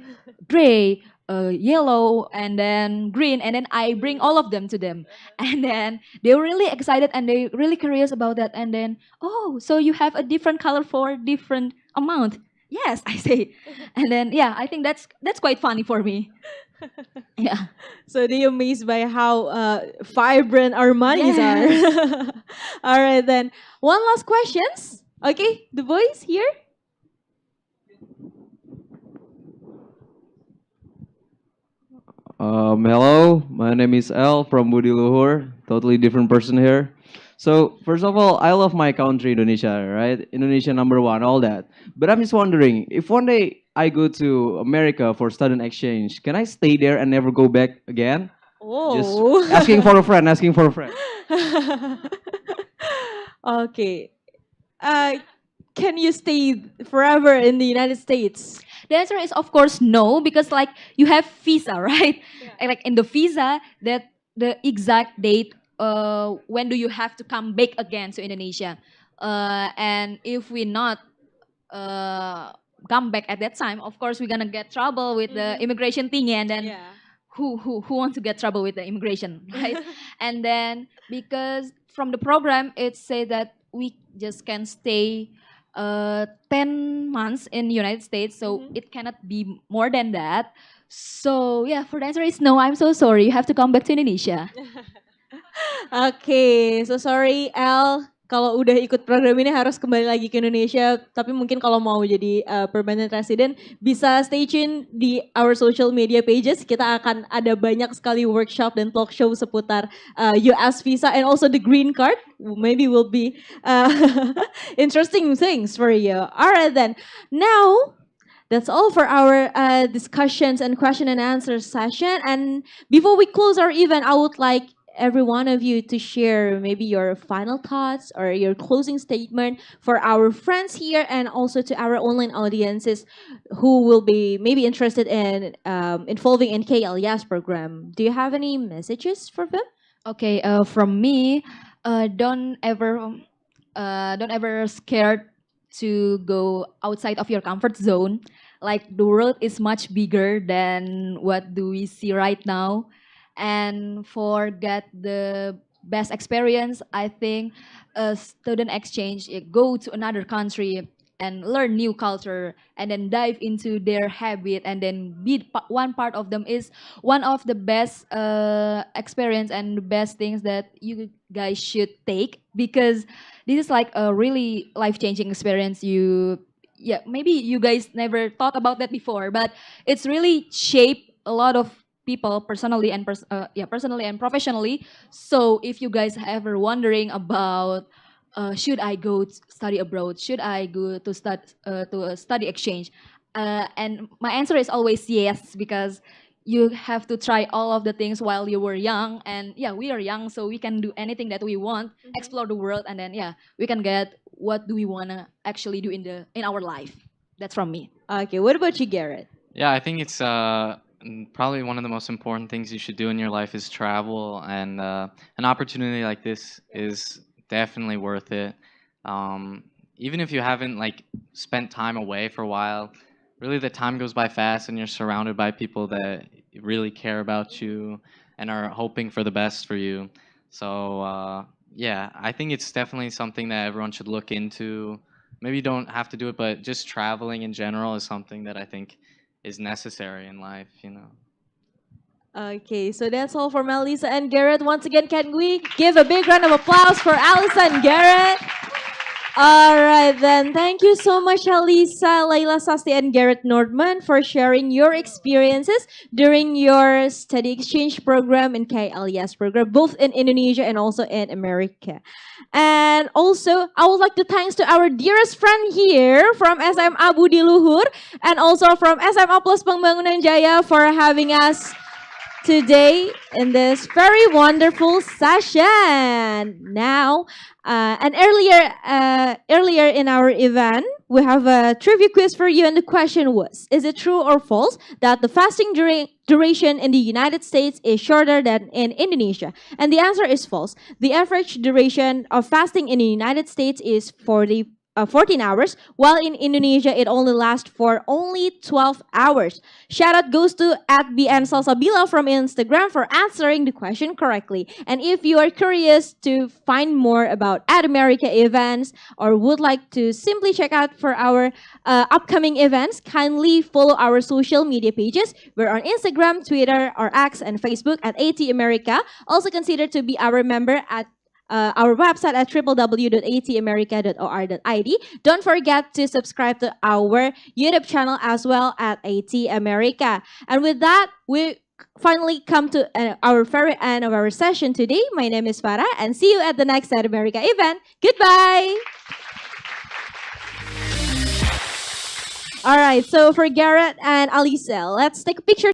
gray, yellow, and then green. And then I bring all of them to them, and then they were really excited and they really curious about that. And then, oh, so you have a different color for different amount? Yes, I say. And then yeah, I think that's quite funny for me. Yeah. So they amazed by how vibrant our monies are. All right then. One last questions. Okay, the boys here. Hello, my name is L from Budi Luhur. Totally different person here. So first of all, I love my country, Indonesia, right? Indonesia number one, all that. But I'm just wondering, if one day I go to America for student exchange, can I stay there and never go back again? Just Oh. asking for a friend, asking for a friend. Okay. Can you stay forever in the United States? The answer is of course no, because like you have visa, right? And like in the visa, that the exact date when do you have to come back again to Indonesia, and if we not come back at that time, of course we're gonna get trouble with the immigration thing, and then who want to get trouble with the immigration, right? And then because from the program it say that we just can stay 10 months in United States, so it cannot be more than that. So yeah, for the answer is no. I'm so sorry. You have to come back to Indonesia. Oke, so sorry L. Kalau udah ikut program ini harus kembali lagi ke Indonesia. Tapi mungkin kalau mau jadi permanent resident bisa stay tune di our social media pages. Kita akan ada banyak sekali workshop dan talk show seputar US visa and also the green card. Maybe will be interesting things for you. Alright then. Now that's all for our discussions and question and answer session. And before we close our event, I would like every one of you to share maybe your final thoughts or your closing statement for our friends here and also to our online audiences who will be maybe interested in involving in KLYAS program. Do you have any messages for them? Okay, from me, don't ever scared to go outside of your comfort zone. Like the world is much bigger than what do we see right now, and for get the best experience, I think a student exchange, go to another country and learn new culture and then dive into their habit and then one part of them is one of the best experience and the best things that you guys should take, because this is like a really life-changing experience. Yeah, maybe you guys never thought about that before, but it's really shaped a lot of people personally and personally and professionally. So if you guys are ever wondering about should I go study abroad, should I go to a study exchange, and my answer is always yes, because you have to try all of the things while you were young, and yeah, we are young, so we can do anything that we want, explore the world, and then yeah, we can get what do we want to actually do in our life. That's from me. Okay, what about you, Garrett? Yeah, I think it's probably one of the most important things you should do in your life is travel, and an opportunity like this is definitely worth it. Even if you haven't like spent time away for a while, really the time goes by fast, and you're surrounded by people that really care about you and are hoping for the best for you. So yeah, I think it's definitely something that everyone should look into. Maybe you don't have to do it, but just traveling in general is something that I think is necessary in life, you know. Okay, so that's all from Alisa and Garrett. Once again, can we give a big round of applause for Alisa and Garrett? All right, then. Thank you so much, Alisa, Layla Sasti, and Garrett Nordman for sharing your experiences during your study exchange program in KLES program, both in Indonesia and also in America. And also, I would like to thanks to our dearest friend here from SMA Budi Luhur and also from SMA Plus Pembangunan Jaya for having us today in this very wonderful session. Now, and earlier in our event, we have a trivia quiz for you, and the question was: is it true or false that the fasting duration in the United States is shorter than in Indonesia? And the answer is false. The average duration of fasting in the United States is 14 hours, while in Indonesia it only lasts for only 12 hours. Shout out goes to @bnsalsabila from Instagram for answering the question correctly. And if you are curious to find more about America events or would like to simply check out for our upcoming events, kindly follow our social media pages. We're on Instagram, Twitter, or X, and Facebook at AT Also consider to be our member at our website at www.atamerica.or.id. Don't forget to subscribe to our YouTube channel as well at AT America. And with that, we finally come to our very end of our session today. My name is Farah, and see you at the next At America event. Goodbye. All right, so for Garrett and Alisa, let's take a picture